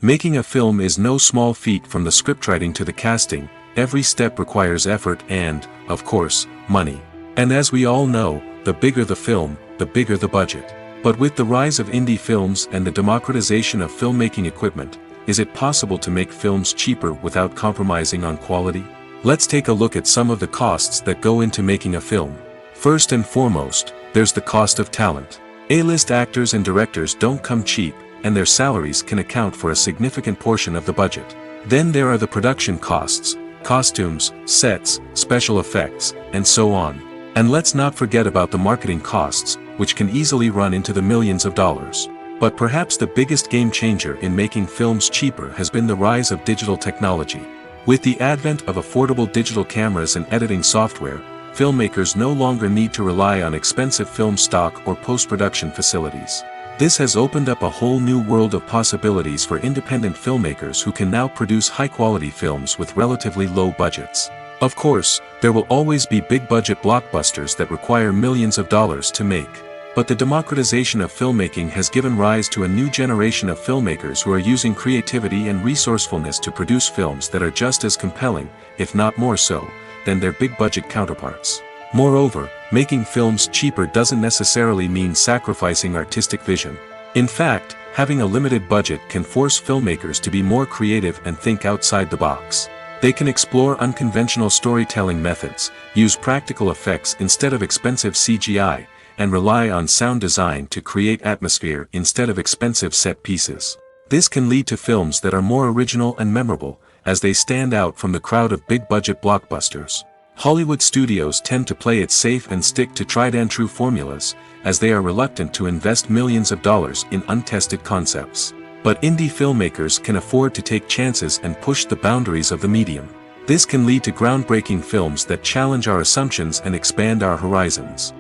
Making a film is no small feat. From the scriptwriting to the casting, every step requires effort and, of course, money. And as we all know, the bigger the film, the bigger the budget. But with the rise of indie films and the democratization of filmmaking equipment, is it possible to make films cheaper without compromising on quality? Let's take a look at some of the costs that go into making a film. First and foremost, there's the cost of talent. A-list actors and directors don't come cheap, and their salaries can account for a significant portion of the budget. Then there are the production costs, costumes, sets, special effects, and so on. And let's not forget about the marketing costs, which can easily run into the millions of dollars. But perhaps the biggest game changer in making films cheaper has been the rise of digital technology. With the advent of affordable digital cameras and editing software, filmmakers no longer need to rely on expensive film stock or post-production facilities. This has opened up a whole new world of possibilities for independent filmmakers who can now produce high-quality films with relatively low budgets. Of course, there will always be big-budget blockbusters that require millions of dollars to make. But the democratization of filmmaking has given rise to a new generation of filmmakers who are using creativity and resourcefulness to produce films that are just as compelling, if not more so, than their big-budget counterparts. Moreover, making films cheaper doesn't necessarily mean sacrificing artistic vision. In fact, having a limited budget can force filmmakers to be more creative and think outside the box. They can explore unconventional storytelling methods, use practical effects instead of expensive CGI, and rely on sound design to create atmosphere instead of expensive set pieces. This can lead to films that are more original and memorable, as they stand out from the crowd of big-budget blockbusters. Hollywood studios tend to play it safe and stick to tried-and-true formulas, as they are reluctant to invest millions of dollars in untested concepts. But indie filmmakers can afford to take chances and push the boundaries of the medium. This can lead to groundbreaking films that challenge our assumptions and expand our horizons.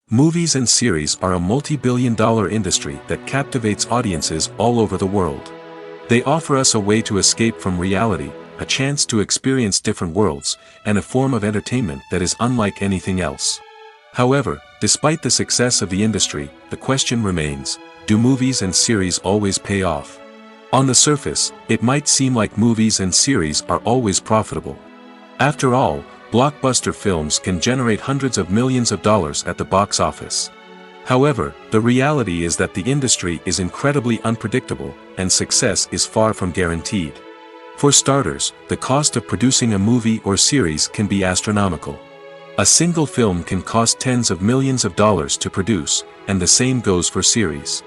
Movies and series are a multi-billion-dollar industry that captivates audiences all over the world. They offer us a way to escape from reality, a chance to experience different worlds, and a form of entertainment that is unlike anything else. However, despite the success of the industry, the question remains, do movies and series always pay off? On the surface, it might seem like movies and series are always profitable. After all, blockbuster films can generate hundreds of millions of dollars at the box office. However, the reality is that the industry is incredibly unpredictable, and success is far from guaranteed. For starters, the cost of producing a movie or series can be astronomical. A single film can cost tens of millions of dollars to produce, and the same goes for series.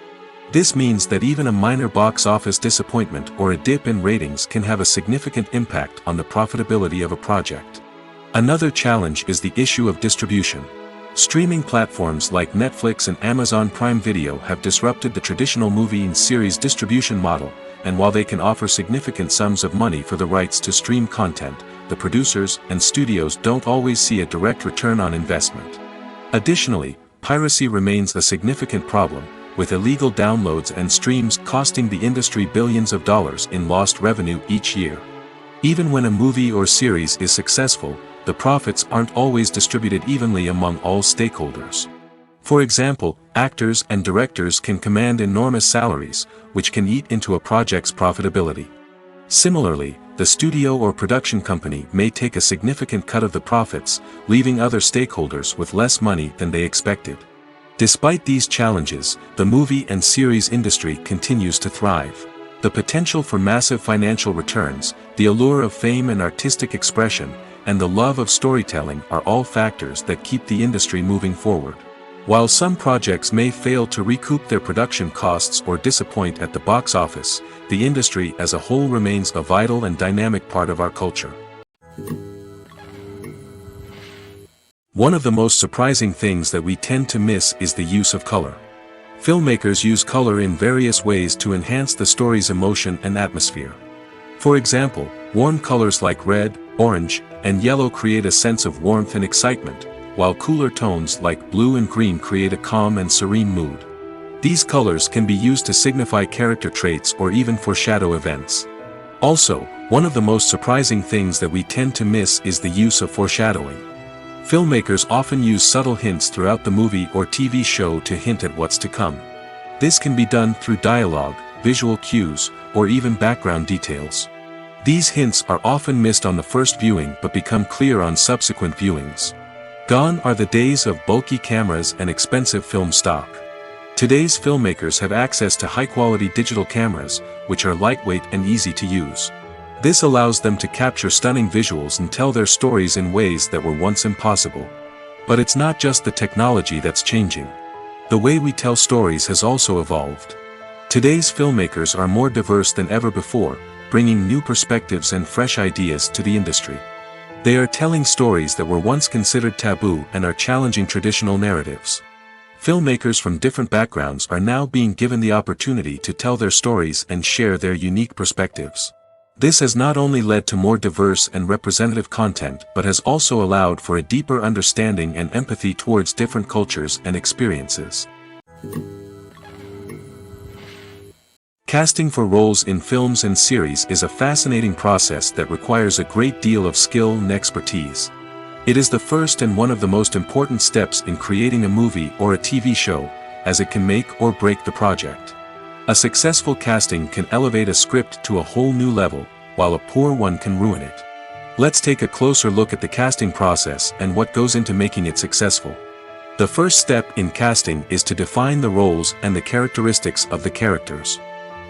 This means that even a minor box office disappointment or a dip in ratings can have a significant impact on the profitability of a project. Another challenge is the issue of distribution. Streaming platforms like Netflix and Amazon Prime Video have disrupted the traditional movie and series distribution model, and while they can offer significant sums of money for the rights to stream content, the producers and studios don't always see a direct return on investment. Additionally, piracy remains a significant problem, with illegal downloads and streams costing the industry billions of dollars in lost revenue each year. Even when a movie or series is successful, the profits aren't always distributed evenly among all stakeholders. For example, actors and directors can command enormous salaries, which can eat into a project's profitability. Similarly, the studio or production company may take a significant cut of the profits, leaving other stakeholders with less money than they expected. Despite these challenges, the movie and series industry continues to thrive. The potential for massive financial returns, the allure of fame and artistic expression, and the love of storytelling are all factors that keep the industry moving forward. While some projects may fail to recoup their production costs or disappoint at the box office, the industry as a whole remains a vital and dynamic part of our culture. One of the most surprising things that we tend to miss is the use of color. Filmmakers use color in various ways to enhance the story's emotion and atmosphere. For example, warm colors like red, orange, and yellow create a sense of warmth and excitement, while cooler tones like blue and green create a calm and serene mood. These colors can be used to signify character traits or even foreshadow events. Also, one of the most surprising things that we tend to miss is the use of foreshadowing. Filmmakers often use subtle hints throughout the movie or TV show to hint at what's to come. This can be done through dialogue, visual cues, or even background details. These hints are often missed on the first viewing but become clear on subsequent viewings. Gone are the days of bulky cameras and expensive film stock. Today's filmmakers have access to high-quality digital cameras, which are lightweight and easy to use. This allows them to capture stunning visuals and tell their stories in ways that were once impossible. But it's not just the technology that's changing. The way we tell stories has also evolved. Today's filmmakers are more diverse than ever before, bringing new perspectives and fresh ideas to the industry. They are telling stories that were once considered taboo and are challenging traditional narratives. Filmmakers from different backgrounds are now being given the opportunity to tell their stories and share their unique perspectives. This has not only led to more diverse and representative content but has also allowed for a deeper understanding and empathy towards different cultures and experiences. Casting for roles in films and series is a fascinating process that requires a great deal of skill and expertise. It is the first and one of the most important steps in creating a movie or a TV show, as it can make or break the project. A successful casting can elevate a script to a whole new level, while a poor one can ruin it. Let's take a closer look at the casting process and what goes into making it successful. The first step in casting is to define the roles and the characteristics of the characters.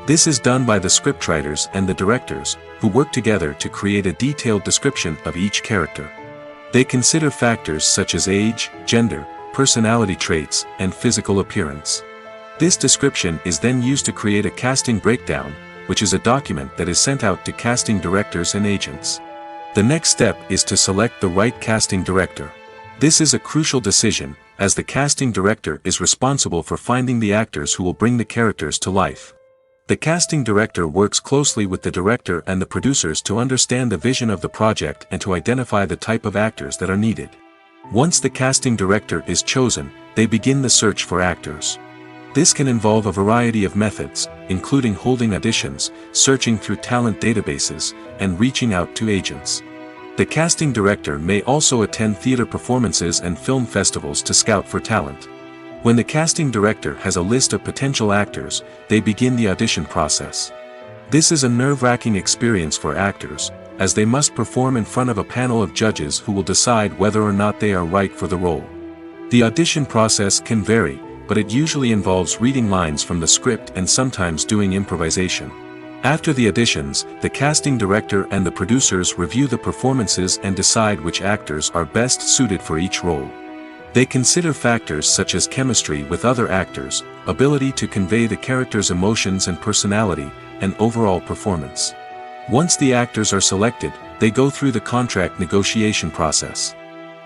This is done by the scriptwriters and the directors, who work together to create a detailed description of each character. They consider factors such as age, gender, personality traits, and physical appearance. This description is then used to create a casting breakdown, which is a document that is sent out to casting directors and agents. The next step is to select the right casting director. This is a crucial decision, as the casting director is responsible for finding the actors who will bring the characters to life. The casting director works closely with the director and the producers to understand the vision of the project and to identify the type of actors that are needed. Once the casting director is chosen, they begin the search for actors. This can involve a variety of methods, including holding auditions, searching through talent databases, and reaching out to agents. The casting director may also attend theater performances and film festivals to scout for talent. When the casting director has a list of potential actors, they begin the audition process. This is a nerve-wracking experience for actors, as they must perform in front of a panel of judges who will decide whether or not they are right for the role. The audition process can vary, but it usually involves reading lines from the script and sometimes doing improvisation. After the auditions, the casting director and the producers review the performances and decide which actors are best suited for each role. They consider factors such as chemistry with other actors, ability to convey the character's emotions and personality, and overall performance. Once the actors are selected, they go through the contract negotiation process.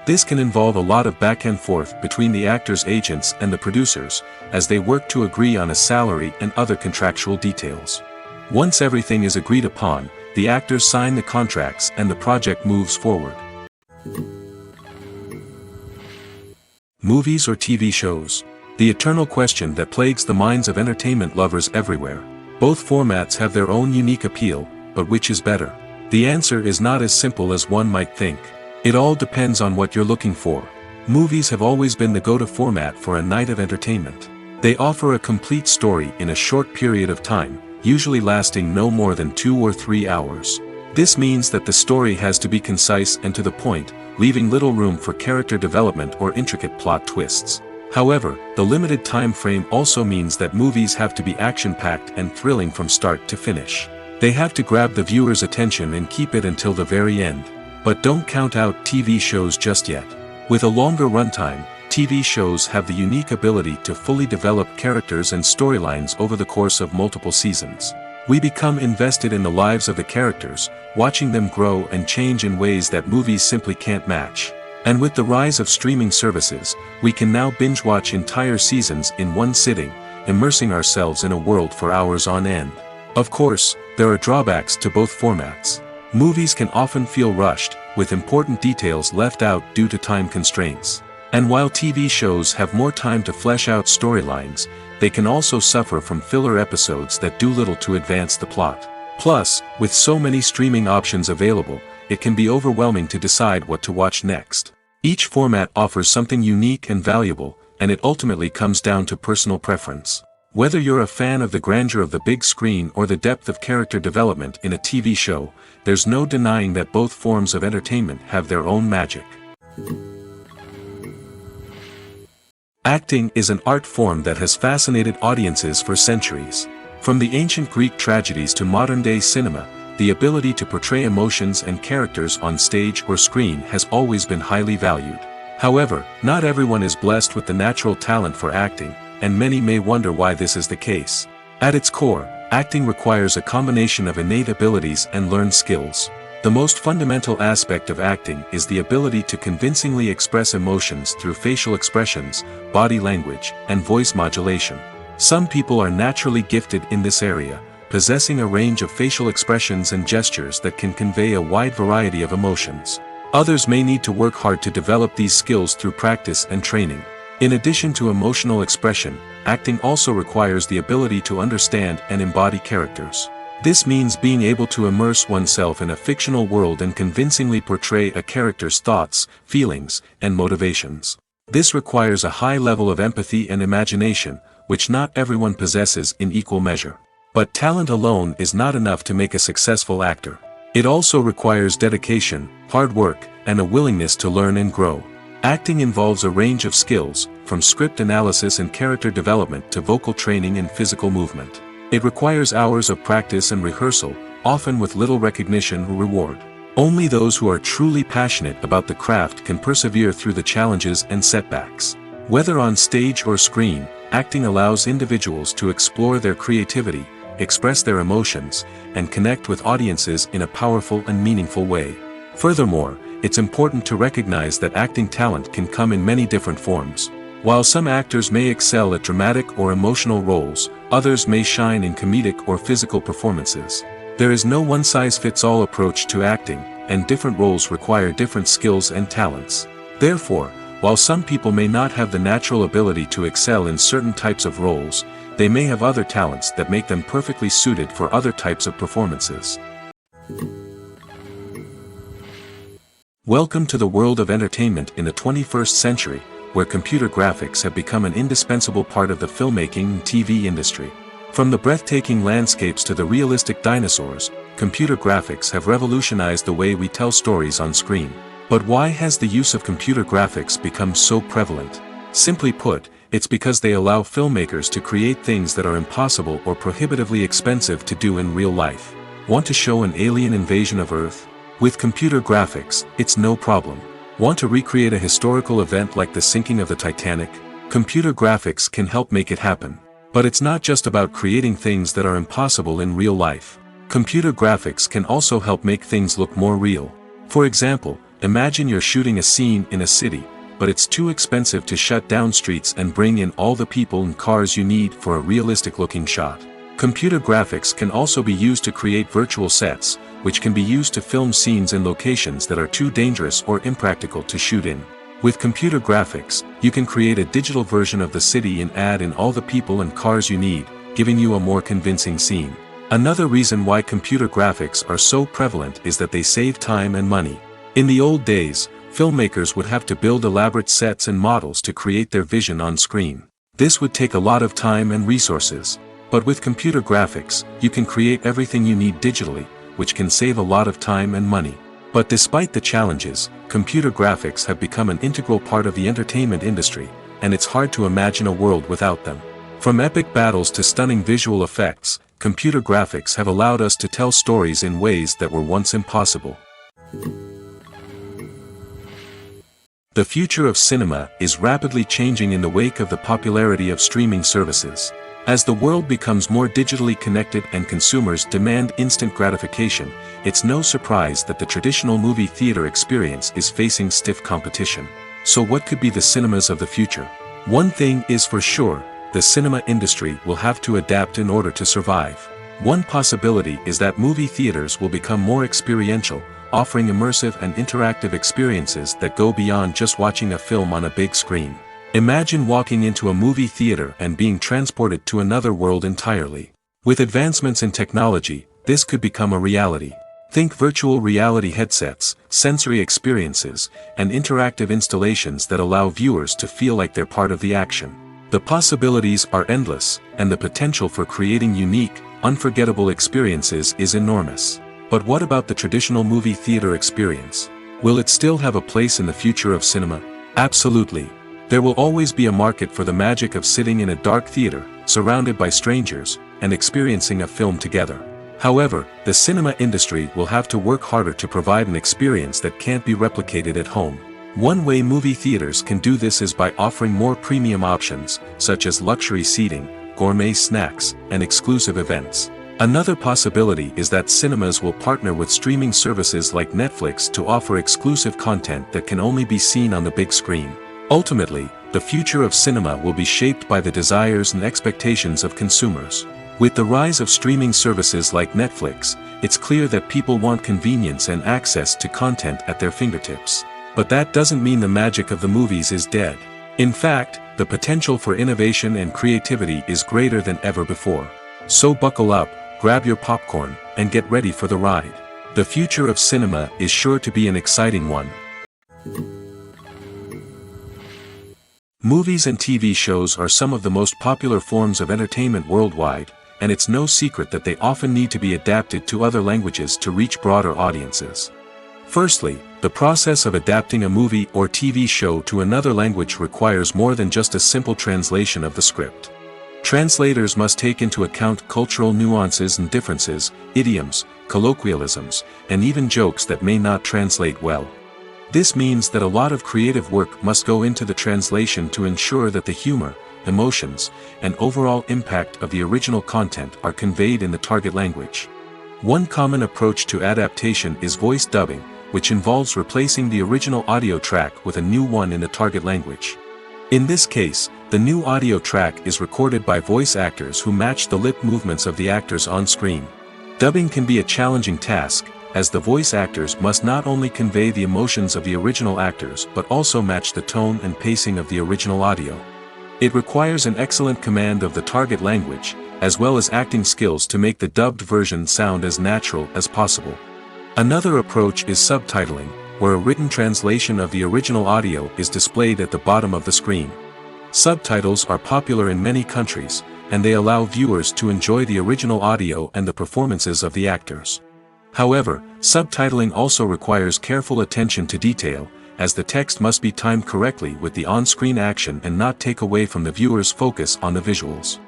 This can involve a lot of back and forth between the actors' agents and the producers, as they work to agree on a salary and other contractual details. Once everything is agreed upon, the actors sign the contracts and the project moves forward. Movies or TV shows? The eternal question that plagues the minds of entertainment lovers everywhere. Both formats have their own unique appeal, but which is better? The answer is not as simple as one might think. It all depends on what you're looking for. Movies have always been the go-to format for a night of entertainment. They offer a complete story in a short period of time, usually lasting no more than 2 or 3 hours. This means that the story has to be concise and to the point, leaving little room for character development or intricate plot twists. However, the limited time frame also means that movies have to be action-packed and thrilling from start to finish. They have to grab the viewer's attention and keep it until the very end. But don't count out TV shows just yet. With a longer runtime, TV shows have the unique ability to fully develop characters and storylines over the course of multiple seasons. We become invested in the lives of the characters, watching them grow and change in ways that movies simply can't match. And with the rise of streaming services, we can now binge-watch entire seasons in one sitting, immersing ourselves in a world for hours on end. Of course, there are drawbacks to both formats. Movies can often feel rushed, with important details left out due to time constraints. And while TV shows have more time to flesh out storylines, they can also suffer from filler episodes that do little to advance the plot. Plus, with so many streaming options available, it can be overwhelming to decide what to watch next. Each format offers something unique and valuable, and it ultimately comes down to personal preference. Whether you're a fan of the grandeur of the big screen or the depth of character development in a TV show, there's no denying that both forms of entertainment have their own magic. Acting is an art form that has fascinated audiences for centuries. From the ancient Greek tragedies to modern-day cinema, the ability to portray emotions and characters on stage or screen has always been highly valued. However, not everyone is blessed with the natural talent for acting, and many may wonder why this is the case. At its core, acting requires a combination of innate abilities and learned skills. The most fundamental aspect of acting is the ability to convincingly express emotions through facial expressions, body language, and voice modulation. Some people are naturally gifted in this area, possessing a range of facial expressions and gestures that can convey a wide variety of emotions. Others may need to work hard to develop these skills through practice and training. In addition to emotional expression, acting also requires the ability to understand and embody characters. This means being able to immerse oneself in a fictional world and convincingly portray a character's thoughts, feelings, and motivations. This requires a high level of empathy and imagination, which not everyone possesses in equal measure. But talent alone is not enough to make a successful actor. It also requires dedication, hard work, and a willingness to learn and grow. Acting involves a range of skills, from script analysis and character development to vocal training and physical movement. It requires hours of practice and rehearsal, often with little recognition or reward. Only those who are truly passionate about the craft can persevere through the challenges and setbacks. Whether on stage or screen, acting allows individuals to explore their creativity, express their emotions, and connect with audiences in a powerful and meaningful way. Furthermore, it's important to recognize that acting talent can come in many different forms. While some actors may excel at dramatic or emotional roles, others may shine in comedic or physical performances. There is no one-size-fits-all approach to acting, and different roles require different skills and talents. Therefore, while some people may not have the natural ability to excel in certain types of roles, they may have other talents that make them perfectly suited for other types of performances. Welcome to the world of entertainment in the 21st century, where computer graphics have become an indispensable part of the filmmaking and TV industry. From the breathtaking landscapes to the realistic dinosaurs, computer graphics have revolutionized the way we tell stories on screen. But why has the use of computer graphics become so prevalent? Simply put, it's because they allow filmmakers to create things that are impossible or prohibitively expensive to do in real life. Want to show an alien invasion of Earth? With computer graphics, it's no problem. Want to recreate a historical event like the sinking of the Titanic? Computer graphics can help make it happen. But it's not just about creating things that are impossible in real life. Computer graphics can also help make things look more real. For example, imagine you're shooting a scene in a city, but it's too expensive to shut down streets and bring in all the people and cars you need for a realistic-looking shot. Computer graphics can also be used to create virtual sets, which can be used to film scenes in locations that are too dangerous or impractical to shoot in. With computer graphics, you can create a digital version of the city and add in all the people and cars you need, giving you a more convincing scene. Another reason why computer graphics are so prevalent is that they save time and money. In the old days, filmmakers would have to build elaborate sets and models to create their vision on screen. This would take a lot of time and resources. But with computer graphics, you can create everything you need digitally, which can save a lot of time and money. But despite the challenges, computer graphics have become an integral part of the entertainment industry, and it's hard to imagine a world without them. From epic battles to stunning visual effects, computer graphics have allowed us to tell stories in ways that were once impossible. The future of cinema is rapidly changing in the wake of the popularity of streaming services. As the world becomes more digitally connected and consumers demand instant gratification, it's no surprise that the traditional movie theater experience is facing stiff competition. So what could be the cinemas of the future? One thing is for sure, the cinema industry will have to adapt in order to survive. One possibility is that movie theaters will become more experiential, offering immersive and interactive experiences that go beyond just watching a film on a big screen. Imagine walking into a movie theater and being transported to another world entirely. With advancements in technology, this could become a reality. Think virtual reality headsets, sensory experiences, and interactive installations that allow viewers to feel like they're part of the action. The possibilities are endless, and the potential for creating unique, unforgettable experiences is enormous. But what about the traditional movie theater experience? Will it still have a place in the future of cinema? Absolutely. There will always be a market for the magic of sitting in a dark theater, surrounded by strangers, and experiencing a film together. However, the cinema industry will have to work harder to provide an experience that can't be replicated at home. One way movie theaters can do this is by offering more premium options, such as luxury seating, gourmet snacks, and exclusive events. Another possibility is that cinemas will partner with streaming services like Netflix to offer exclusive content that can only be seen on the big screen. Ultimately, the future of cinema will be shaped by the desires and expectations of consumers. With the rise of streaming services like Netflix, it's clear that people want convenience and access to content at their fingertips. But that doesn't mean the magic of the movies is dead. In fact, the potential for innovation and creativity is greater than ever before. So buckle up, grab your popcorn, and get ready for the ride. The future of cinema is sure to be an exciting one. Movies and TV shows are some of the most popular forms of entertainment worldwide, and it's no secret that they often need to be adapted to other languages to reach broader audiences. Firstly, the process of adapting a movie or TV show to another language requires more than just a simple translation of the script. Translators must take into account cultural nuances and differences, idioms, colloquialisms, and even jokes that may not translate well. This means that a lot of creative work must go into the translation to ensure that the humor, emotions, and overall impact of the original content are conveyed in the target language. One common approach to adaptation is voice dubbing, which involves replacing the original audio track with a new one in the target language. In this case, the new audio track is recorded by voice actors who match the lip movements of the actors on screen. Dubbing can be a challenging task, as the voice actors must not only convey the emotions of the original actors but also match the tone and pacing of the original audio. It requires an excellent command of the target language, as well as acting skills to make the dubbed version sound as natural as possible. Another approach is subtitling, where a written translation of the original audio is displayed at the bottom of the screen. Subtitles are popular in many countries, and they allow viewers to enjoy the original audio and the performances of the actors. However, subtitling also requires careful attention to detail, as the text must be timed correctly with the on-screen action and not take away from the viewer's focus on the visuals.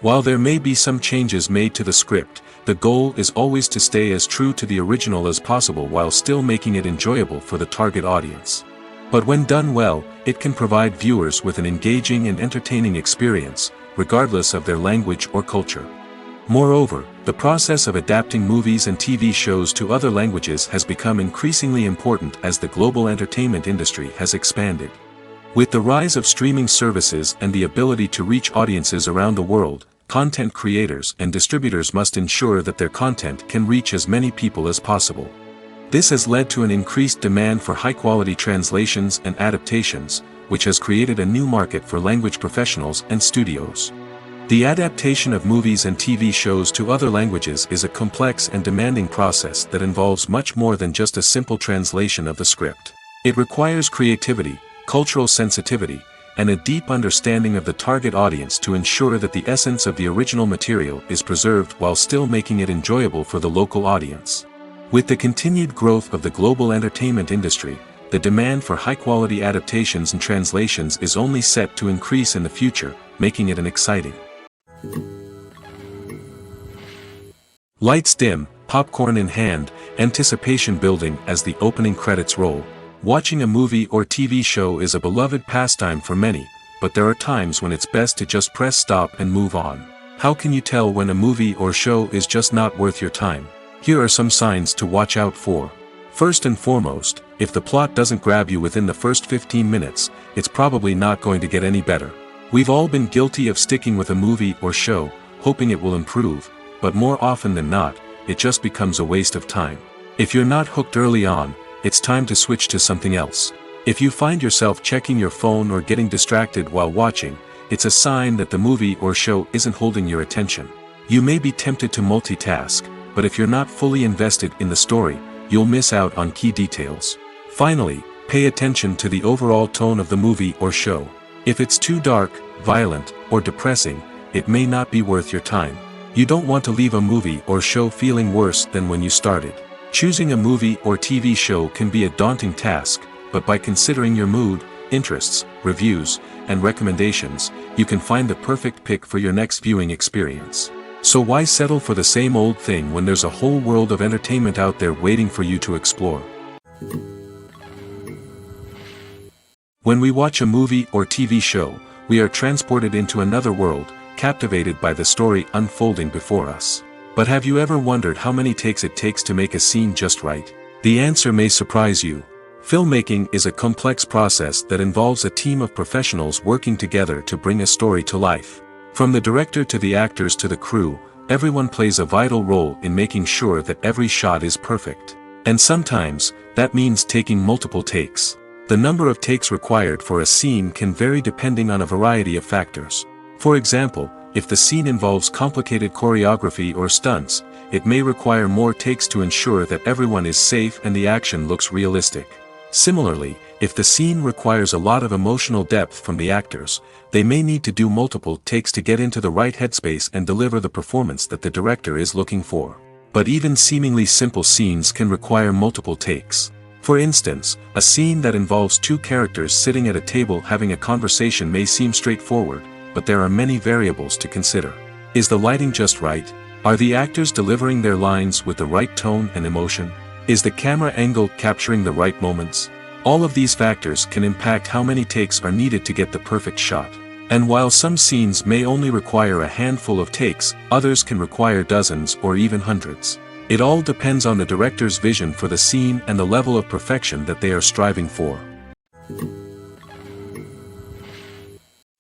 While there may be some changes made to the script, the goal is always to stay as true to the original as possible while still making it enjoyable for the target audience. But when done well, it can provide viewers with an engaging and entertaining experience, regardless of their language or culture. Moreover, the process of adapting movies and TV shows to other languages has become increasingly important as the global entertainment industry has expanded. With the rise of streaming services and the ability to reach audiences around the world, content creators and distributors must ensure that their content can reach as many people as possible. This has led to an increased demand for high-quality translations and adaptations, which has created a new market for language professionals and studios. The adaptation of movies and TV shows to other languages is a complex and demanding process that involves much more than just a simple translation of the script. It requires creativity, cultural sensitivity, and a deep understanding of the target audience to ensure that the essence of the original material is preserved while still making it enjoyable for the local audience. With the continued growth of the global entertainment industry, the demand for high-quality adaptations and translations is only set to increase in the future, making it an exciting. Lights dim, popcorn in hand, anticipation building as the opening credits roll. Watching a movie or TV show is a beloved pastime for many, but there are times when it's best to just press stop and move on. How can you tell when a movie or show is just not worth your time? Here are some signs to watch out for. First and foremost, if the plot doesn't grab you within the first 15 minutes, it's probably not going to get any better. We've all been guilty of sticking with a movie or show, hoping it will improve, but more often than not, it just becomes a waste of time. If you're not hooked early on, it's time to switch to something else. If you find yourself checking your phone or getting distracted while watching, it's a sign that the movie or show isn't holding your attention. You may be tempted to multitask, but if you're not fully invested in the story, you'll miss out on key details. Finally, pay attention to the overall tone of the movie or show. If it's too dark, violent, or depressing, it may not be worth your time. You don't want to leave a movie or show feeling worse than when you started. Choosing a movie or TV show can be a daunting task, but by considering your mood, interests, reviews, and recommendations, you can find the perfect pick for your next viewing experience. So why settle for the same old thing when there's a whole world of entertainment out there waiting for you to explore? When we watch a movie or TV show, we are transported into another world, captivated by the story unfolding before us. But have you ever wondered how many takes it takes to make a scene just right? The answer may surprise you. Filmmaking is a complex process that involves a team of professionals working together to bring a story to life. From the director to the actors to the crew, everyone plays a vital role in making sure that every shot is perfect. And sometimes, that means taking multiple takes. The number of takes required for a scene can vary depending on a variety of factors. For example, if the scene involves complicated choreography or stunts, it may require more takes to ensure that everyone is safe and the action looks realistic. Similarly, if the scene requires a lot of emotional depth from the actors, they may need to do multiple takes to get into the right headspace and deliver the performance that the director is looking for. But even seemingly simple scenes can require multiple takes. For instance, a scene that involves two characters sitting at a table having a conversation may seem straightforward, but there are many variables to consider. Is the lighting just right? Are the actors delivering their lines with the right tone and emotion? Is the camera angle capturing the right moments? All of these factors can impact how many takes are needed to get the perfect shot. And while some scenes may only require a handful of takes, others can require dozens or even hundreds. It all depends on the director's vision for the scene and the level of perfection that they are striving for.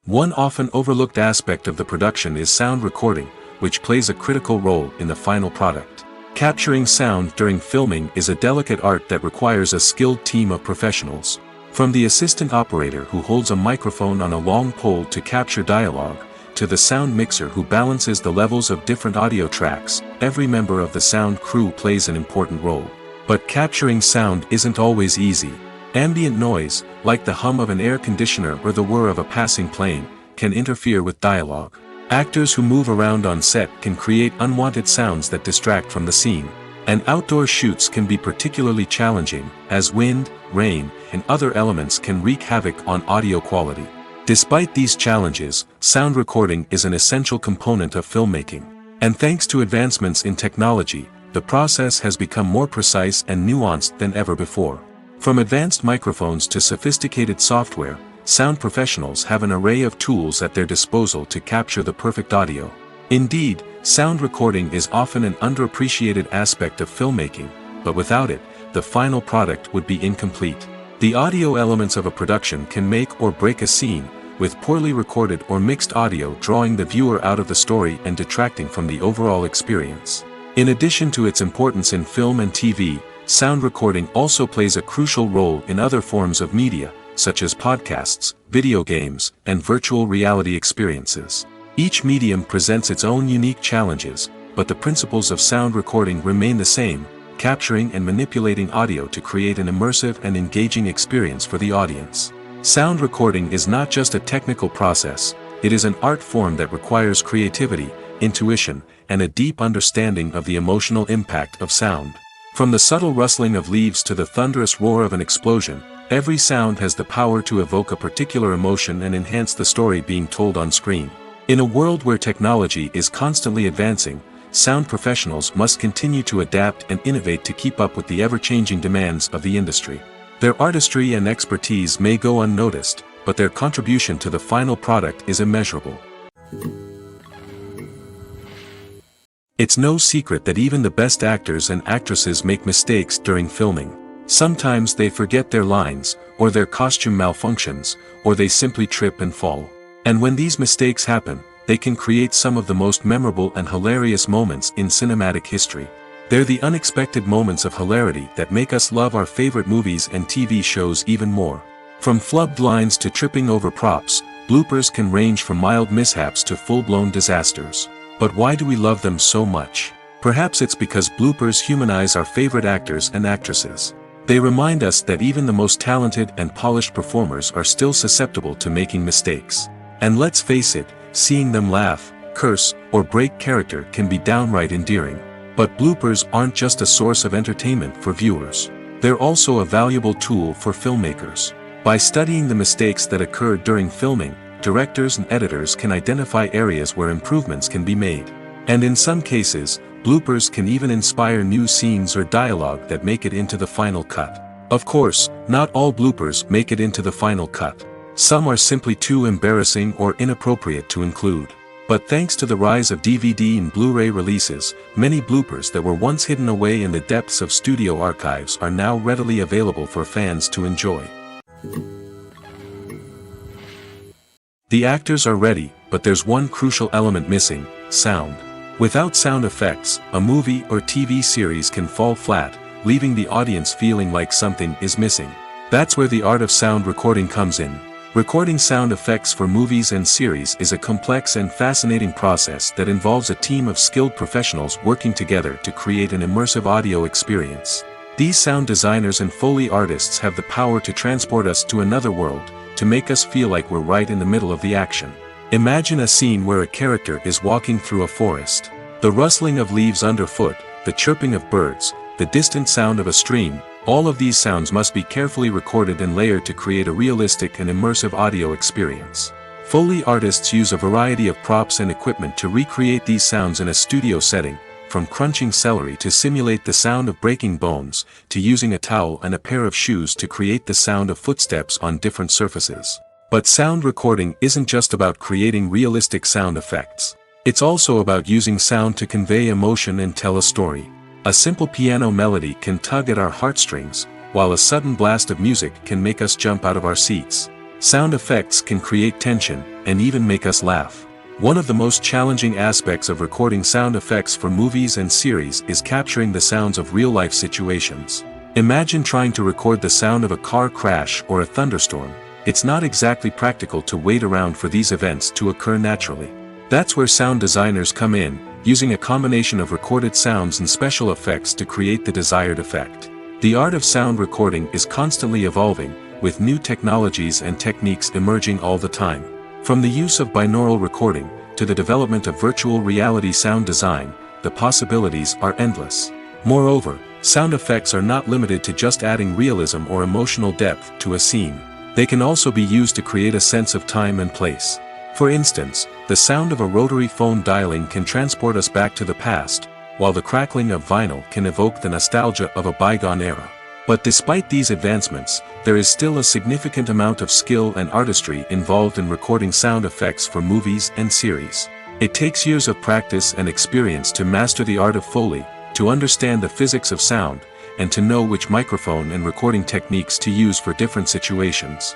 One often overlooked aspect of the production is sound recording, which plays a critical role in the final product. Capturing sound during filming is a delicate art that requires a skilled team of professionals. From the assistant operator who holds a microphone on a long pole to capture dialogue, to the sound mixer who balances the levels of different audio tracks, every member of the sound crew plays an important role. But capturing sound isn't always easy. Ambient noise, like the hum of an air conditioner or the whir of a passing plane, can interfere with dialogue. Actors who move around on set can create unwanted sounds that distract from the scene. And outdoor shoots can be particularly challenging, as wind, rain, and other elements can wreak havoc on audio quality. Despite these challenges, sound recording is an essential component of filmmaking. And thanks to advancements in technology, the process has become more precise and nuanced than ever before. From advanced microphones to sophisticated software, sound professionals have an array of tools at their disposal to capture the perfect audio. Indeed, sound recording is often an underappreciated aspect of filmmaking, but without it, the final product would be incomplete. The audio elements of a production can make or break a scene, with poorly recorded or mixed audio drawing the viewer out of the story and detracting from the overall experience. In addition to its importance in film and TV, sound recording also plays a crucial role in other forms of media, such as podcasts, video games, and virtual reality experiences. Each medium presents its own unique challenges, but the principles of sound recording remain the same, capturing and manipulating audio to create an immersive and engaging experience for the audience. Sound recording is not just a technical process, it is an art form that requires creativity, intuition, and a deep understanding of the emotional impact of sound. From the subtle rustling of leaves to the thunderous roar of an explosion, every sound has the power to evoke a particular emotion and enhance the story being told on screen. In a world where technology is constantly advancing, sound professionals must continue to adapt and innovate to keep up with the ever-changing demands of the industry. Their artistry and expertise may go unnoticed, but their contribution to the final product is immeasurable. It's no secret that even the best actors and actresses make mistakes during filming. Sometimes they forget their lines, or their costume malfunctions, or they simply trip and fall. And when these mistakes happen, they can create some of the most memorable and hilarious moments in cinematic history. They're the unexpected moments of hilarity that make us love our favorite movies and TV shows even more. From flubbed lines to tripping over props, bloopers can range from mild mishaps to full-blown disasters. But why do we love them so much? Perhaps it's because bloopers humanize our favorite actors and actresses. They remind us that even the most talented and polished performers are still susceptible to making mistakes. And let's face it, seeing them laugh, curse, or break character can be downright endearing. But bloopers aren't just a source of entertainment for viewers. They're also a valuable tool for filmmakers. By studying the mistakes that occurred during filming, directors and editors can identify areas where improvements can be made. And in some cases, bloopers can even inspire new scenes or dialogue that make it into the final cut. Of course, not all bloopers make it into the final cut. Some are simply too embarrassing or inappropriate to include. But thanks to the rise of DVD and Blu-ray releases, many bloopers that were once hidden away in the depths of studio archives are now readily available for fans to enjoy. The actors are ready, but there's one crucial element missing: sound. Without sound effects, a movie or TV series can fall flat, leaving the audience feeling like something is missing. That's where the art of sound recording comes in. Recording sound effects for movies and series is a complex and fascinating process that involves a team of skilled professionals working together to create an immersive audio experience. These sound designers and Foley artists have the power to transport us to another world, to make us feel like we're right in the middle of the action. Imagine a scene where a character is walking through a forest. The rustling of leaves underfoot, the chirping of birds, the distant sound of a stream, all of these sounds must be carefully recorded and layered to create a realistic and immersive audio experience. Foley artists use a variety of props and equipment to recreate these sounds in a studio setting, from crunching celery to simulate the sound of breaking bones, to using a towel and a pair of shoes to create the sound of footsteps on different surfaces. But sound recording isn't just about creating realistic sound effects. It's also about using sound to convey emotion and tell a story. A simple piano melody can tug at our heartstrings, while a sudden blast of music can make us jump out of our seats. Sound effects can create tension, and even make us laugh. One of the most challenging aspects of recording sound effects for movies and series is capturing the sounds of real-life situations. Imagine trying to record the sound of a car crash or a thunderstorm. It's not exactly practical to wait around for these events to occur naturally. That's where sound designers come in, using a combination of recorded sounds and special effects to create the desired effect. The art of sound recording is constantly evolving, with new technologies and techniques emerging all the time. From the use of binaural recording, to the development of virtual reality sound design, the possibilities are endless. Moreover, sound effects are not limited to just adding realism or emotional depth to a scene. They can also be used to create a sense of time and place. For instance, the sound of a rotary phone dialing can transport us back to the past, while the crackling of vinyl can evoke the nostalgia of a bygone era. But despite these advancements, there is still a significant amount of skill and artistry involved in recording sound effects for movies and series. It takes years of practice and experience to master the art of Foley, to understand the physics of sound, and to know which microphone and recording techniques to use for different situations.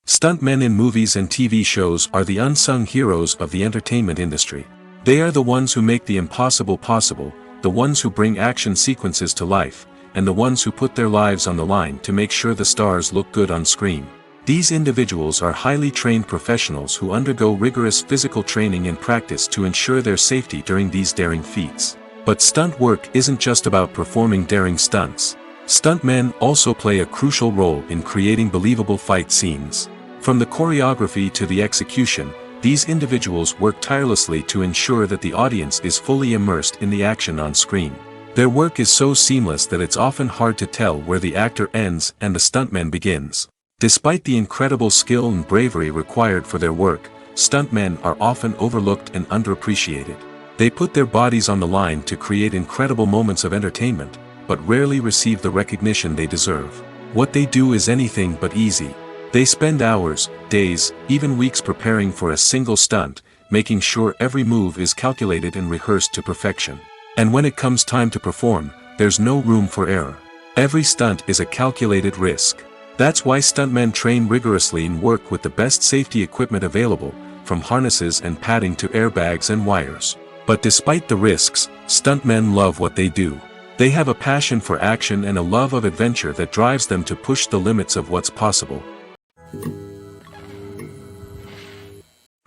Stuntmen in movies and TV shows are the unsung heroes of the entertainment industry. They are the ones who make the impossible possible, the ones who bring action sequences to life, and the ones who put their lives on the line to make sure the stars look good on screen. These individuals are highly trained professionals who undergo rigorous physical training and practice to ensure their safety during these daring feats. But stunt work isn't just about performing daring stunts. Stuntmen also play a crucial role in creating believable fight scenes. From the choreography to the execution, these individuals work tirelessly to ensure that the audience is fully immersed in the action on screen. Their work is so seamless that it's often hard to tell where the actor ends and the stuntman begins. Despite the incredible skill and bravery required for their work, stuntmen are often overlooked and underappreciated. They put their bodies on the line to create incredible moments of entertainment, but rarely receive the recognition they deserve. What they do is anything but easy. They spend hours, days, even weeks preparing for a single stunt, making sure every move is calculated and rehearsed to perfection. And when it comes time to perform, there's no room for error. Every stunt is a calculated risk. That's why stuntmen train rigorously and work with the best safety equipment available, from harnesses and padding to airbags and wires. But despite the risks, stuntmen love what they do. They have a passion for action and a love of adventure that drives them to push the limits of what's possible.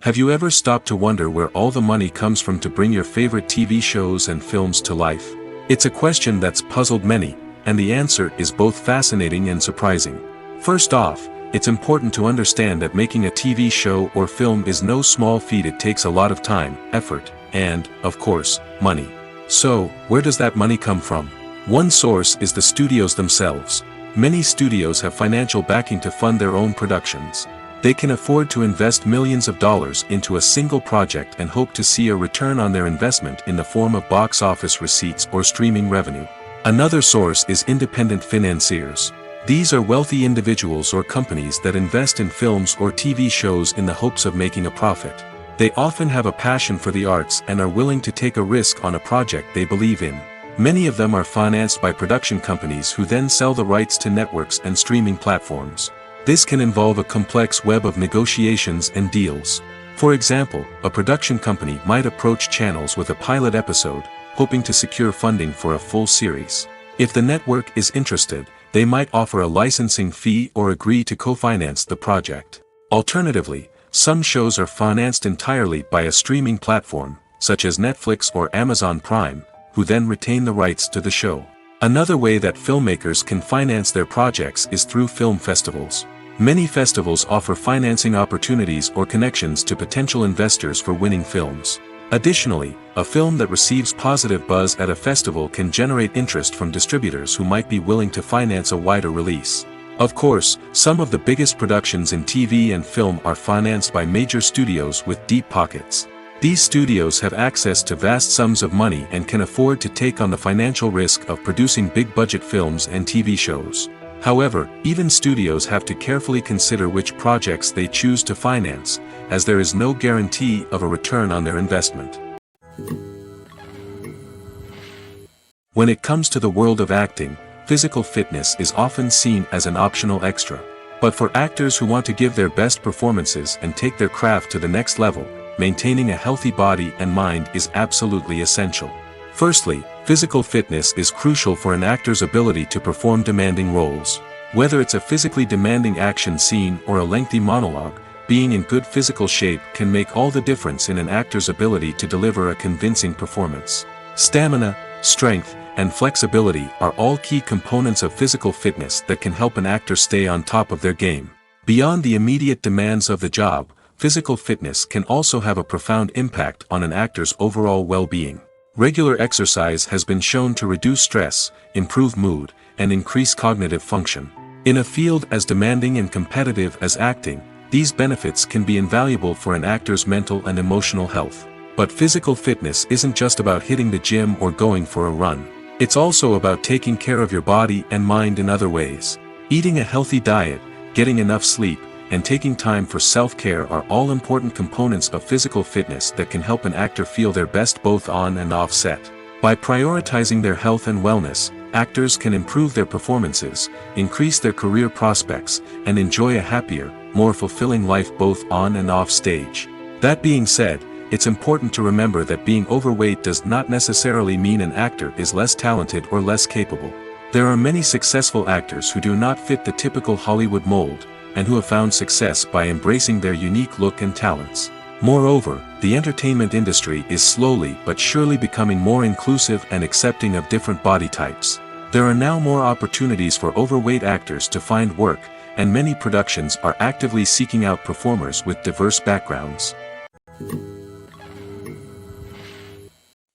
Have you ever stopped to wonder where all the money comes from to bring your favorite TV shows and films to life? It's a question that's puzzled many, and the answer is both fascinating and surprising. First off, it's important to understand that making a TV show or film is no small feat. It takes a lot of time, effort, and, of course, money. So, where does that money come from? One source is the studios themselves. Many studios have financial backing to fund their own productions. They can afford to invest millions of dollars into a single project and hope to see a return on their investment in the form of box office receipts or streaming revenue. Another source is independent financiers. These are wealthy individuals or companies that invest in films or TV shows in the hopes of making a profit. They often have a passion for the arts and are willing to take a risk on a project they believe in. Many of them are financed by production companies who then sell the rights to networks and streaming platforms. This can involve a complex web of negotiations and deals. For example, a production company might approach channels with a pilot episode, hoping to secure funding for a full series. If the network is interested, they might offer a licensing fee or agree to co-finance the project. Alternatively, some shows are financed entirely by a streaming platform, such as Netflix or Amazon Prime, who then retain the rights to the show. Another way that filmmakers can finance their projects is through film festivals. Many festivals offer financing opportunities or connections to potential investors for winning films. Additionally, a film that receives positive buzz at a festival can generate interest from distributors who might be willing to finance a wider release. Of course, some of the biggest productions in TV and film are financed by major studios with deep pockets. These studios have access to vast sums of money and can afford to take on the financial risk of producing big-budget films and TV shows. However, even studios have to carefully consider which projects they choose to finance, as there is no guarantee of a return on their investment. When it comes to the world of acting, physical fitness is often seen as an optional extra. But for actors who want to give their best performances and take their craft to the next level, maintaining a healthy body and mind is absolutely essential. Firstly, physical fitness is crucial for an actor's ability to perform demanding roles. Whether it's a physically demanding action scene or a lengthy monologue, being in good physical shape can make all the difference in an actor's ability to deliver a convincing performance. Stamina, strength, and flexibility are all key components of physical fitness that can help an actor stay on top of their game. Beyond the immediate demands of the job, physical fitness can also have a profound impact on an actor's overall well-being. Regular exercise has been shown to reduce stress, improve mood, and increase cognitive function. In a field as demanding and competitive as acting, these benefits can be invaluable for an actor's mental and emotional health. But physical fitness isn't just about hitting the gym or going for a run. It's also about taking care of your body and mind in other ways. Eating a healthy diet, getting enough sleep, and taking time for self-care are all important components of physical fitness that can help an actor feel their best both on and off set. By prioritizing their health and wellness, actors can improve their performances, increase their career prospects, and enjoy a happier, more fulfilling life both on and off stage. That being said, it's important to remember that being overweight does not necessarily mean an actor is less talented or less capable. There are many successful actors who do not fit the typical Hollywood mold, and who have found success by embracing their unique look and talents. Moreover, the entertainment industry is slowly but surely becoming more inclusive and accepting of different body types. There are now more opportunities for overweight actors to find work, and many productions are actively seeking out performers with diverse backgrounds.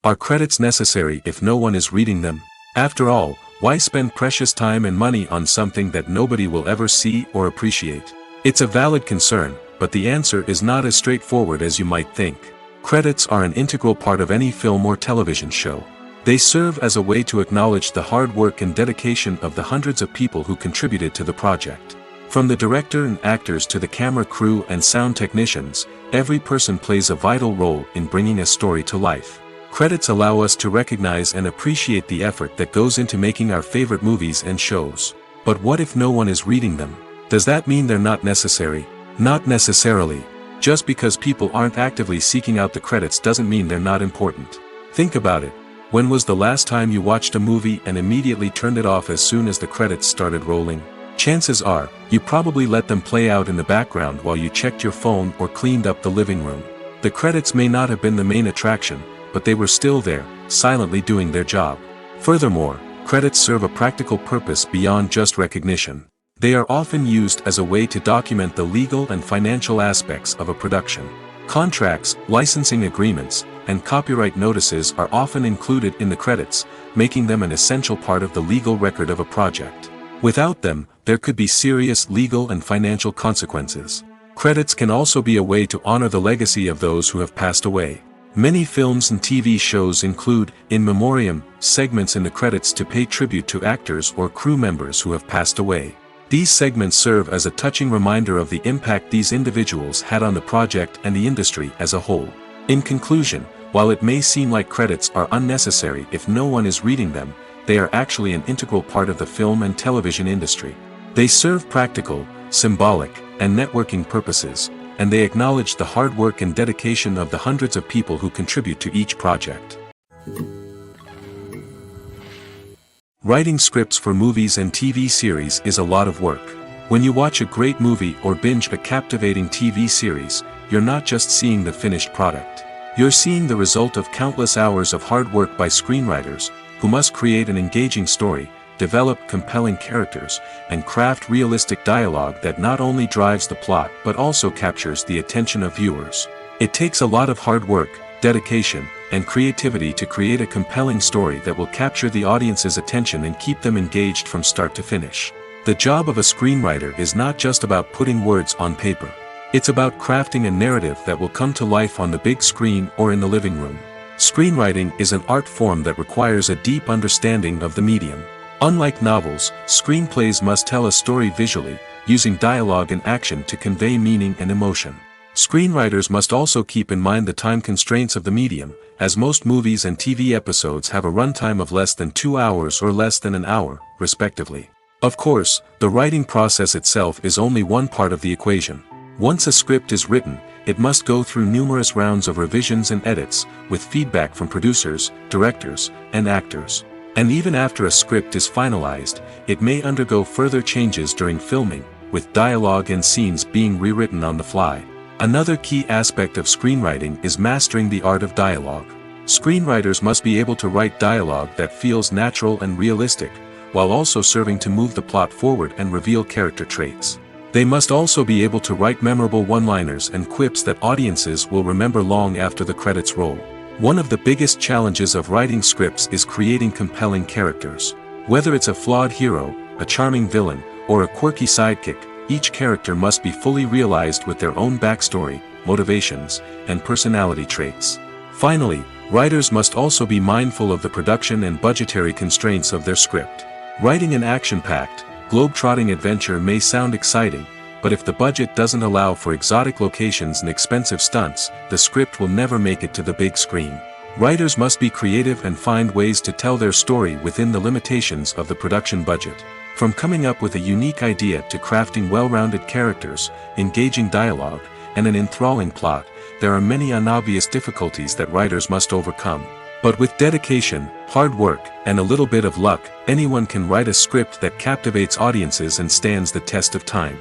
Are credits necessary if no one is reading them? After all, why spend precious time and money on something that nobody will ever see or appreciate? It's a valid concern, but the answer is not as straightforward as you might think. Credits are an integral part of any film or television show. They serve as a way to acknowledge the hard work and dedication of the hundreds of people who contributed to the project. From the director and actors to the camera crew and sound technicians, every person plays a vital role in bringing a story to life. Credits allow us to recognize and appreciate the effort that goes into making our favorite movies and shows. But what if no one is reading them? Does that mean they're not necessary? Not necessarily. Just because people aren't actively seeking out the credits doesn't mean they're not important. Think about it. When was the last time you watched a movie and immediately turned it off as soon as the credits started rolling? Chances are, you probably let them play out in the background while you checked your phone or cleaned up the living room. The credits may not have been the main attraction, but they were still there, silently doing their job. Furthermore, credits serve a practical purpose beyond just recognition. They are often used as a way to document the legal and financial aspects of a production. Contracts, licensing agreements, and copyright notices are often included in the credits, making them an essential part of the legal record of a project. Without them, there could be serious legal and financial consequences. Credits can also be a way to honor the legacy of those who have passed away. Many films and TV shows include, in memoriam, segments in the credits to pay tribute to actors or crew members who have passed away. These segments serve as a touching reminder of the impact these individuals had on the project and the industry as a whole. In conclusion, while it may seem like credits are unnecessary if no one is reading them, they are actually an integral part of the film and television industry. They serve practical, symbolic, and networking purposes, and they acknowledge the hard work and dedication of the hundreds of people who contribute to each project. Writing scripts for movies and TV series is a lot of work. When you watch a great movie or binge a captivating TV series, you're not just seeing the finished product. You're seeing the result of countless hours of hard work by screenwriters, who must create an engaging story, develop compelling characters, and craft realistic dialogue that not only drives the plot but also captures the attention of viewers. It takes a lot of hard work, dedication, and creativity to create a compelling story that will capture the audience's attention and keep them engaged from start to finish. The job of a screenwriter is not just about putting words on paper. It's about crafting a narrative that will come to life on the big screen or in the living room. Screenwriting is an art form that requires a deep understanding of the medium. Unlike novels, screenplays must tell a story visually, using dialogue and action to convey meaning and emotion. Screenwriters must also keep in mind the time constraints of the medium, as most movies and TV episodes have a runtime of less than 2 hours or less than an hour, respectively. Of course, the writing process itself is only one part of the equation. Once a script is written, it must go through numerous rounds of revisions and edits, with feedback from producers, directors, and actors. And even after a script is finalized, it may undergo further changes during filming, with dialogue and scenes being rewritten on the fly. Another key aspect of screenwriting is mastering the art of dialogue. Screenwriters must be able to write dialogue that feels natural and realistic, while also serving to move the plot forward and reveal character traits. They must also be able to write memorable one-liners and quips that audiences will remember long after the credits roll. One of the biggest challenges of writing scripts is creating compelling characters. Whether it's a flawed hero, a charming villain, or a quirky sidekick, each character must be fully realized with their own backstory, motivations, and personality traits. Finally, writers must also be mindful of the production and budgetary constraints of their script. Writing an action-packed, globe-trotting adventure may sound exciting, but if the budget doesn't allow for exotic locations and expensive stunts, the script will never make it to the big screen. Writers must be creative and find ways to tell their story within the limitations of the production budget. From coming up with a unique idea to crafting well-rounded characters, engaging dialogue, and an enthralling plot, there are many unobvious difficulties that writers must overcome. But with dedication, hard work, and a little bit of luck, anyone can write a script that captivates audiences and stands the test of time.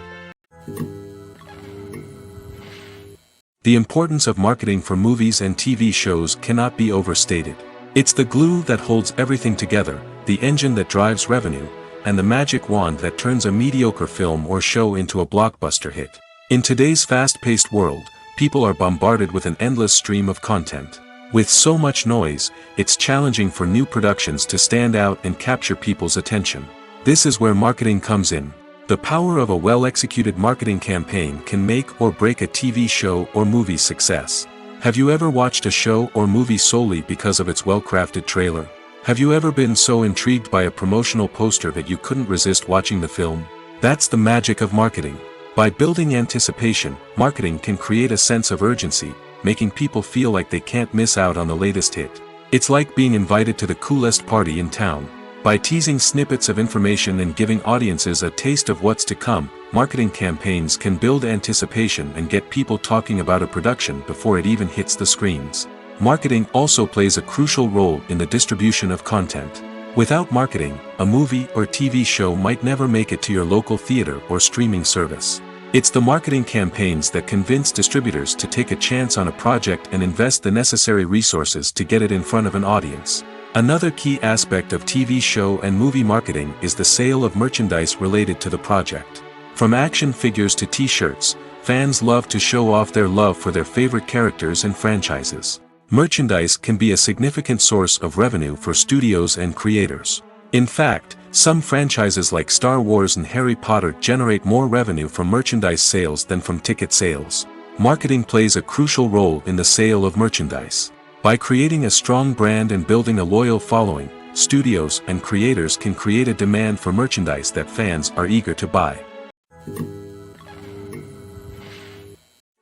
The importance of marketing for movies and TV shows cannot be overstated. It's the glue that holds everything together, the engine that drives revenue, and the magic wand that turns a mediocre film or show into a blockbuster hit. In today's fast-paced world, people are bombarded with an endless stream of content. With so much noise, it's challenging for new productions to stand out and capture people's attention. This is where marketing comes in. The power of a well-executed marketing campaign can make or break a TV show or movie's success. Have you ever watched a show or movie solely because of its well-crafted trailer? Have you ever been so intrigued by a promotional poster that you couldn't resist watching the film? That's the magic of marketing. By building anticipation, marketing can create a sense of urgency, making people feel like they can't miss out on the latest hit. It's like being invited to the coolest party in town. By teasing snippets of information and giving audiences a taste of what's to come, marketing campaigns can build anticipation and get people talking about a production before it even hits the screens. Marketing also plays a crucial role in the distribution of content. Without marketing, a movie or TV show might never make it to your local theater or streaming service. It's the marketing campaigns that convince distributors to take a chance on a project and invest the necessary resources to get it in front of an audience. Another key aspect of TV show and movie marketing is the sale of merchandise related to the project. From action figures to t-shirts, fans love to show off their love for their favorite characters and franchises. Merchandise can be a significant source of revenue for studios and creators. In fact, some franchises like Star Wars and Harry Potter generate more revenue from merchandise sales than from ticket sales. Marketing plays a crucial role in the sale of merchandise. By creating a strong brand and building a loyal following, studios and creators can create a demand for merchandise that fans are eager to buy.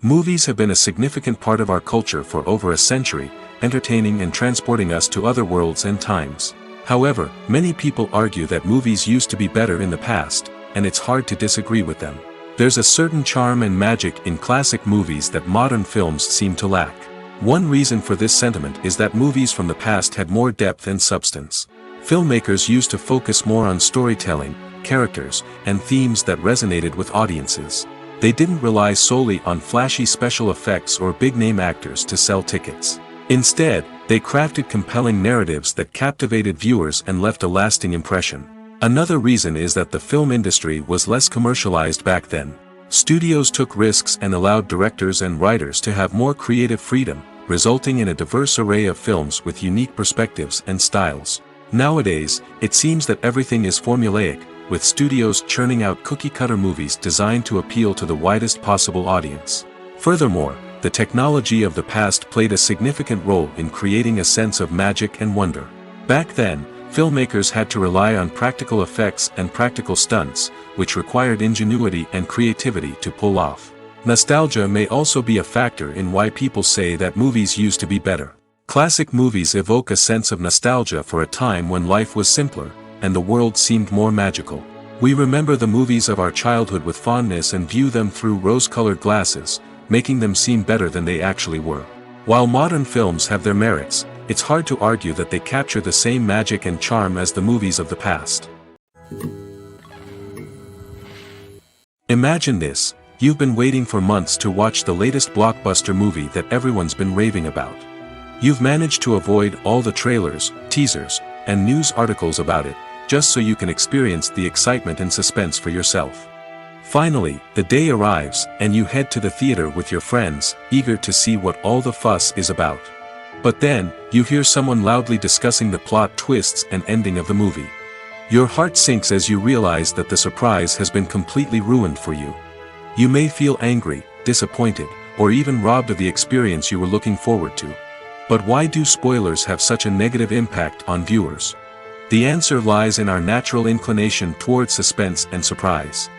Movies have been a significant part of our culture for over a century, entertaining and transporting us to other worlds and times. However, many people argue that movies used to be better in the past, and it's hard to disagree with them. There's a certain charm and magic in classic movies that modern films seem to lack. One reason for this sentiment is that movies from the past had more depth and substance. Filmmakers used to focus more on storytelling, characters, and themes that resonated with audiences. They didn't rely solely on flashy special effects or big-name actors to sell tickets. Instead, they crafted compelling narratives that captivated viewers and left a lasting impression. Another reason is that the film industry was less commercialized back then. Studios took risks and allowed directors and writers to have more creative freedom, resulting in a diverse array of films with unique perspectives and styles. Nowadays, it seems that everything is formulaic, with studios churning out cookie-cutter movies designed to appeal to the widest possible audience. Furthermore, the technology of the past played a significant role in creating a sense of magic and wonder. Back then, filmmakers had to rely on practical effects and practical stunts, which required ingenuity and creativity to pull off. Nostalgia may also be a factor in why people say that movies used to be better. Classic movies evoke a sense of nostalgia for a time when life was simpler, and the world seemed more magical. We remember the movies of our childhood with fondness and view them through rose-colored glasses, making them seem better than they actually were. While modern films have their merits, it's hard to argue that they capture the same magic and charm as the movies of the past. Imagine this: you've been waiting for months to watch the latest blockbuster movie that everyone's been raving about. You've managed to avoid all the trailers, teasers, and news articles about it, just so you can experience the excitement and suspense for yourself. Finally, the day arrives, and you head to the theater with your friends, eager to see what all the fuss is about. But then, you hear someone loudly discussing the plot twists and ending of the movie. Your heart sinks as you realize that the surprise has been completely ruined for you. You may feel angry, disappointed, or even robbed of the experience you were looking forward to. But why do spoilers have such a negative impact on viewers? The answer lies in our natural inclination towards suspense and surprise.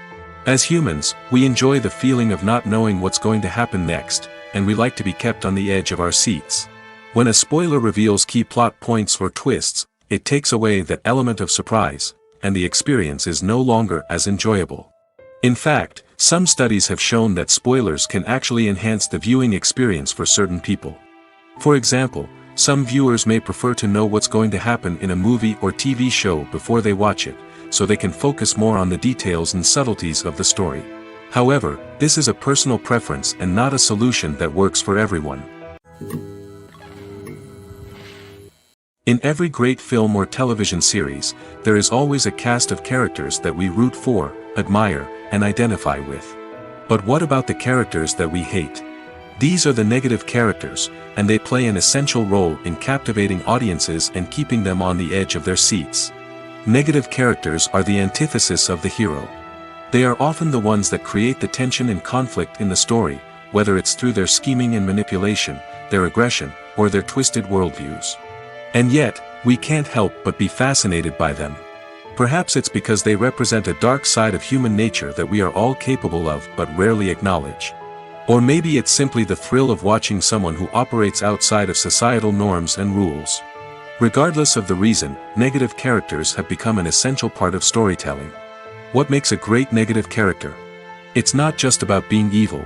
As humans, we enjoy the feeling of not knowing what's going to happen next, and we like to be kept on the edge of our seats. When a spoiler reveals key plot points or twists, it takes away that element of surprise, and the experience is no longer as enjoyable. In fact, some studies have shown that spoilers can actually enhance the viewing experience for certain people. For example, some viewers may prefer to know what's going to happen in a movie or TV show before they watch it, so they can focus more on the details and subtleties of the story. However, this is a personal preference and not a solution that works for everyone. In every great film or television series, there is always a cast of characters that we root for, admire, and identify with. But what about the characters that we hate? These are the negative characters, and they play an essential role in captivating audiences and keeping them on the edge of their seats. Negative characters are the antithesis of the hero. They are often the ones that create the tension and conflict in the story, whether it's through their scheming and manipulation, their aggression, or their twisted worldviews. And yet, we can't help but be fascinated by them. Perhaps it's because they represent a dark side of human nature that we are all capable of but rarely acknowledge. Or maybe it's simply the thrill of watching someone who operates outside of societal norms and rules. Regardless of the reason, negative characters have become an essential part of storytelling. What makes a great negative character? It's not just about being evil.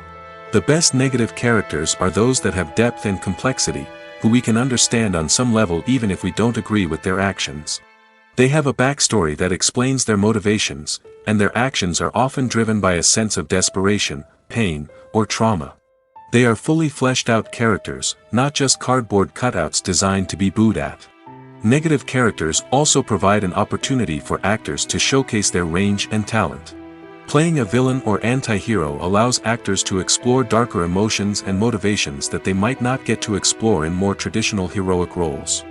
The best negative characters are those that have depth and complexity, who we can understand on some level even if we don't agree with their actions. They have a backstory that explains their motivations, and their actions are often driven by a sense of desperation, pain, or trauma. They are fully fleshed out characters, not just cardboard cutouts designed to be booed at. Negative characters also provide an opportunity for actors to showcase their range and talent. Playing a villain or anti-hero allows actors to explore darker emotions and motivations that they might not get to explore in more traditional heroic roles.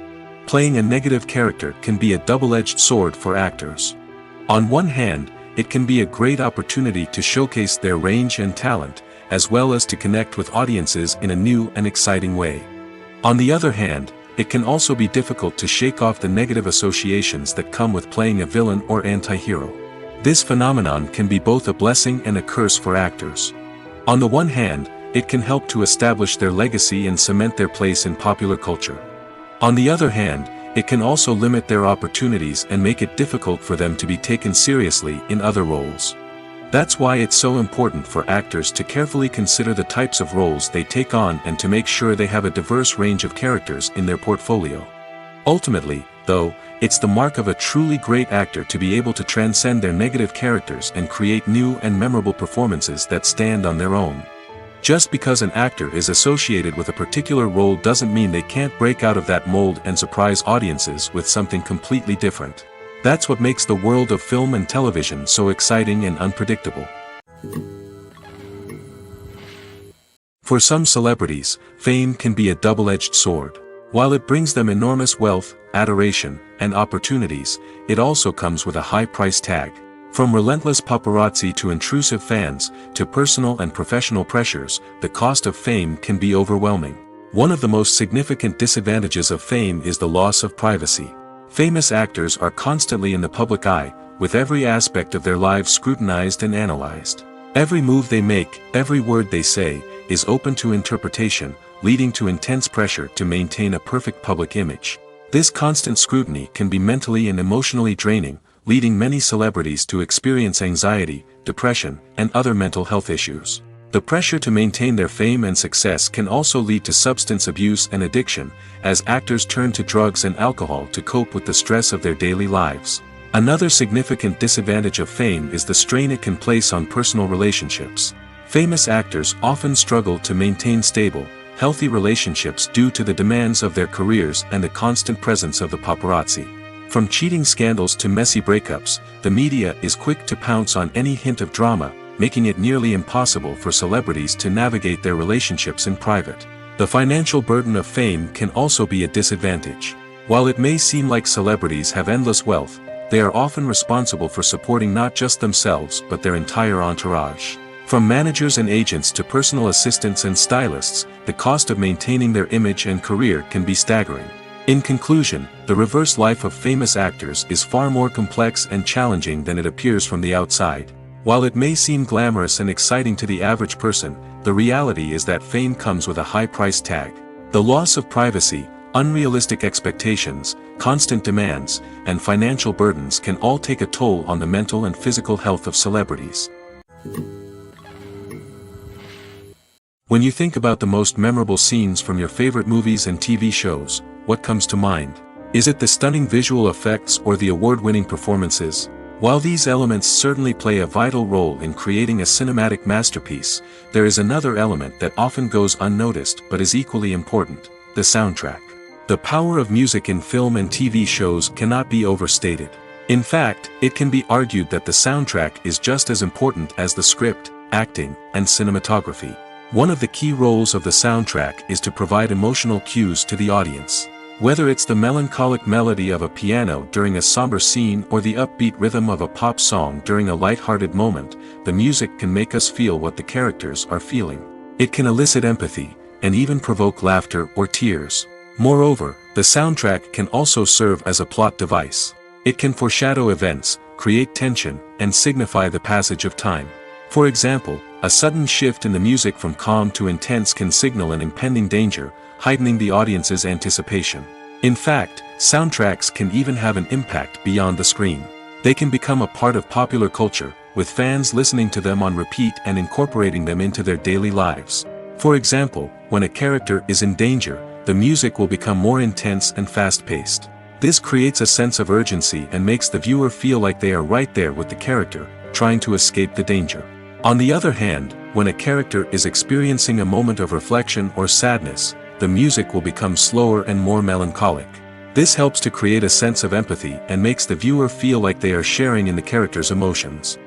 Playing a negative character can be a double-edged sword for actors. On one hand, it can be a great opportunity to showcase their range and talent, as well as to connect with audiences in a new and exciting way. On the other hand, it can also be difficult to shake off the negative associations that come with playing a villain or anti-hero. This phenomenon can be both a blessing and a curse for actors. On the one hand, it can help to establish their legacy and cement their place in popular culture. On the other hand, it can also limit their opportunities and make it difficult for them to be taken seriously in other roles. That's why it's so important for actors to carefully consider the types of roles they take on and to make sure they have a diverse range of characters in their portfolio. Ultimately, though, it's the mark of a truly great actor to be able to transcend their negative characters and create new and memorable performances that stand on their own. Just because an actor is associated with a particular role doesn't mean they can't break out of that mold and surprise audiences with something completely different. That's what makes the world of film and television so exciting and unpredictable. For some celebrities, fame can be a double-edged sword. While it brings them enormous wealth, adoration, and opportunities, it also comes with a high price tag. From relentless paparazzi to intrusive fans, to personal and professional pressures, the cost of fame can be overwhelming. One of the most significant disadvantages of fame is the loss of privacy. Famous actors are constantly in the public eye, with every aspect of their lives scrutinized and analyzed. Every move they make, every word they say, is open to interpretation, leading to intense pressure to maintain a perfect public image. This constant scrutiny can be mentally and emotionally draining, leading many celebrities to experience anxiety, depression, and other mental health issues. The pressure to maintain their fame and success can also lead to substance abuse and addiction, as actors turn to drugs and alcohol to cope with the stress of their daily lives. Another significant disadvantage of fame is the strain it can place on personal relationships. Famous actors often struggle to maintain stable, healthy relationships due to the demands of their careers and the constant presence of the paparazzi. From cheating scandals to messy breakups, the media is quick to pounce on any hint of drama, making it nearly impossible for celebrities to navigate their relationships in private. The financial burden of fame can also be a disadvantage. While it may seem like celebrities have endless wealth, they are often responsible for supporting not just themselves but their entire entourage. From managers and agents to personal assistants and stylists, the cost of maintaining their image and career can be staggering. In conclusion, the reverse life of famous actors is far more complex and challenging than it appears from the outside. While it may seem glamorous and exciting to the average person, the reality is that fame comes with a high price tag. The loss of privacy, unrealistic expectations, constant demands, and financial burdens can all take a toll on the mental and physical health of celebrities. When you think about the most memorable scenes from your favorite movies and TV shows, what comes to mind? Is it the stunning visual effects or the award-winning performances? While these elements certainly play a vital role in creating a cinematic masterpiece, there is another element that often goes unnoticed but is equally important: the soundtrack. The power of music in film and TV shows cannot be overstated. In fact, it can be argued that the soundtrack is just as important as the script, acting, and cinematography. One of the key roles of the soundtrack is to provide emotional cues to the audience. Whether it's the melancholic melody of a piano during a somber scene or the upbeat rhythm of a pop song during a light-hearted moment, the music can make us feel what the characters are feeling. It can elicit empathy, and even provoke laughter or tears. Moreover, the soundtrack can also serve as a plot device. It can foreshadow events, create tension, and signify the passage of time. For example, a sudden shift in the music from calm to intense can signal an impending danger, heightening the audience's anticipation. In fact, soundtracks can even have an impact beyond the screen. They can become a part of popular culture, with fans listening to them on repeat and incorporating them into their daily lives. For example, when a character is in danger, the music will become more intense and fast-paced. This creates a sense of urgency and makes the viewer feel like they are right there with the character, trying to escape the danger. On the other hand, when a character is experiencing a moment of reflection or sadness, the music will become slower and more melancholic. This helps to create a sense of empathy and makes the viewer feel like they are sharing in the character's emotions.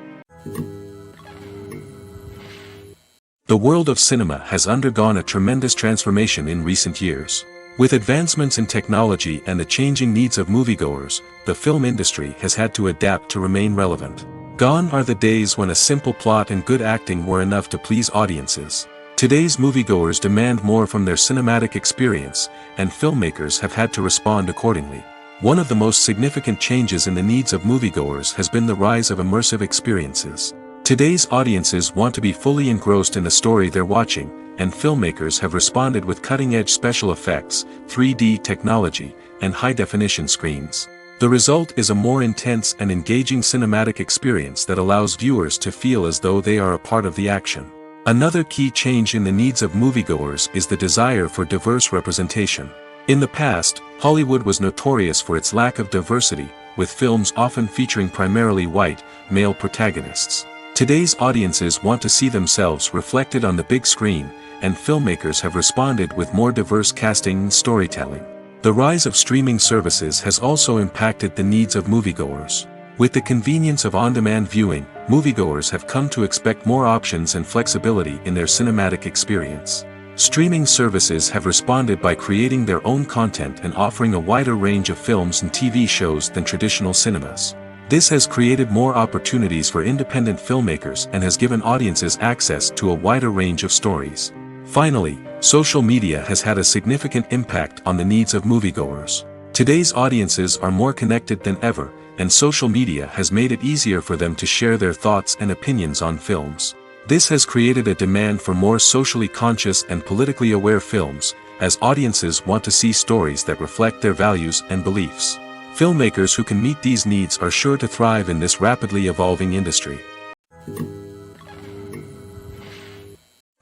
The world of cinema has undergone a tremendous transformation in recent years. With advancements in technology and the changing needs of moviegoers, the film industry has had to adapt to remain relevant. Gone are the days when a simple plot and good acting were enough to please audiences. Today's moviegoers demand more from their cinematic experience, and filmmakers have had to respond accordingly. One of the most significant changes in the needs of moviegoers has been the rise of immersive experiences. Today's audiences want to be fully engrossed in the story they're watching, and filmmakers have responded with cutting-edge special effects, 3D technology, and high-definition screens. The result is a more intense and engaging cinematic experience that allows viewers to feel as though they are a part of the action. Another key change in the needs of moviegoers is the desire for diverse representation. In the past, Hollywood was notorious for its lack of diversity, with films often featuring primarily white, male protagonists. Today's audiences want to see themselves reflected on the big screen, and filmmakers have responded with more diverse casting and storytelling. The rise of streaming services has also impacted the needs of moviegoers. With the convenience of on-demand viewing, moviegoers have come to expect more options and flexibility in their cinematic experience. Streaming services have responded by creating their own content and offering a wider range of films and TV shows than traditional cinemas. This has created more opportunities for independent filmmakers and has given audiences access to a wider range of stories. Finally, social media has had a significant impact on the needs of moviegoers. Today's audiences are more connected than ever, and social media has made it easier for them to share their thoughts and opinions on films. This has created a demand for more socially conscious and politically aware films, as audiences want to see stories that reflect their values and beliefs. Filmmakers who can meet these needs are sure to thrive in this rapidly evolving industry.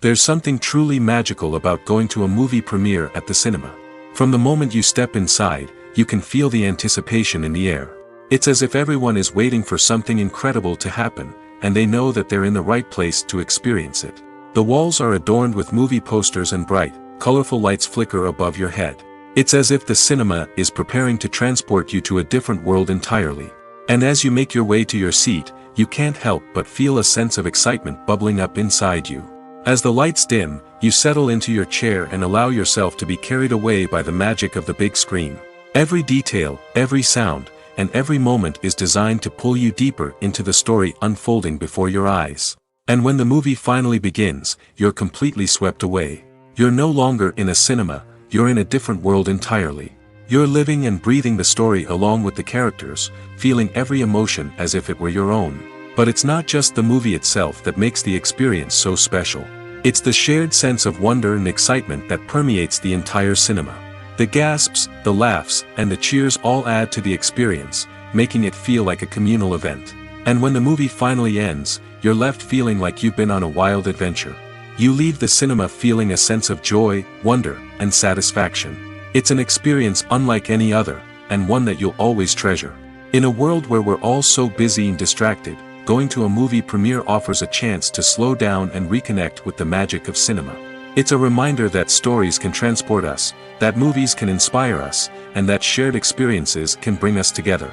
There's something truly magical about going to a movie premiere at the cinema. From the moment you step inside, you can feel the anticipation in the air. It's as if everyone is waiting for something incredible to happen, and they know that they're in the right place to experience it. The walls are adorned with movie posters and bright, colorful lights flicker above your head. It's as if the cinema is preparing to transport you to a different world entirely. And as you make your way to your seat, you can't help but feel a sense of excitement bubbling up inside you. As the lights dim, you settle into your chair and allow yourself to be carried away by the magic of the big screen. Every detail, every sound, and every moment is designed to pull you deeper into the story unfolding before your eyes. And when the movie finally begins, you're completely swept away. You're no longer in a cinema, you're in a different world entirely. You're living and breathing the story along with the characters, feeling every emotion as if it were your own. But it's not just the movie itself that makes the experience so special. It's the shared sense of wonder and excitement that permeates the entire cinema. The gasps, the laughs, and the cheers all add to the experience, making it feel like a communal event. And when the movie finally ends, you're left feeling like you've been on a wild adventure. You leave the cinema feeling a sense of joy, wonder, and satisfaction. It's an experience unlike any other, and one that you'll always treasure. In a world where we're all so busy and distracted, going to a movie premiere offers a chance to slow down and reconnect with the magic of cinema. It's a reminder that stories can transport us, that movies can inspire us, and that shared experiences can bring us together.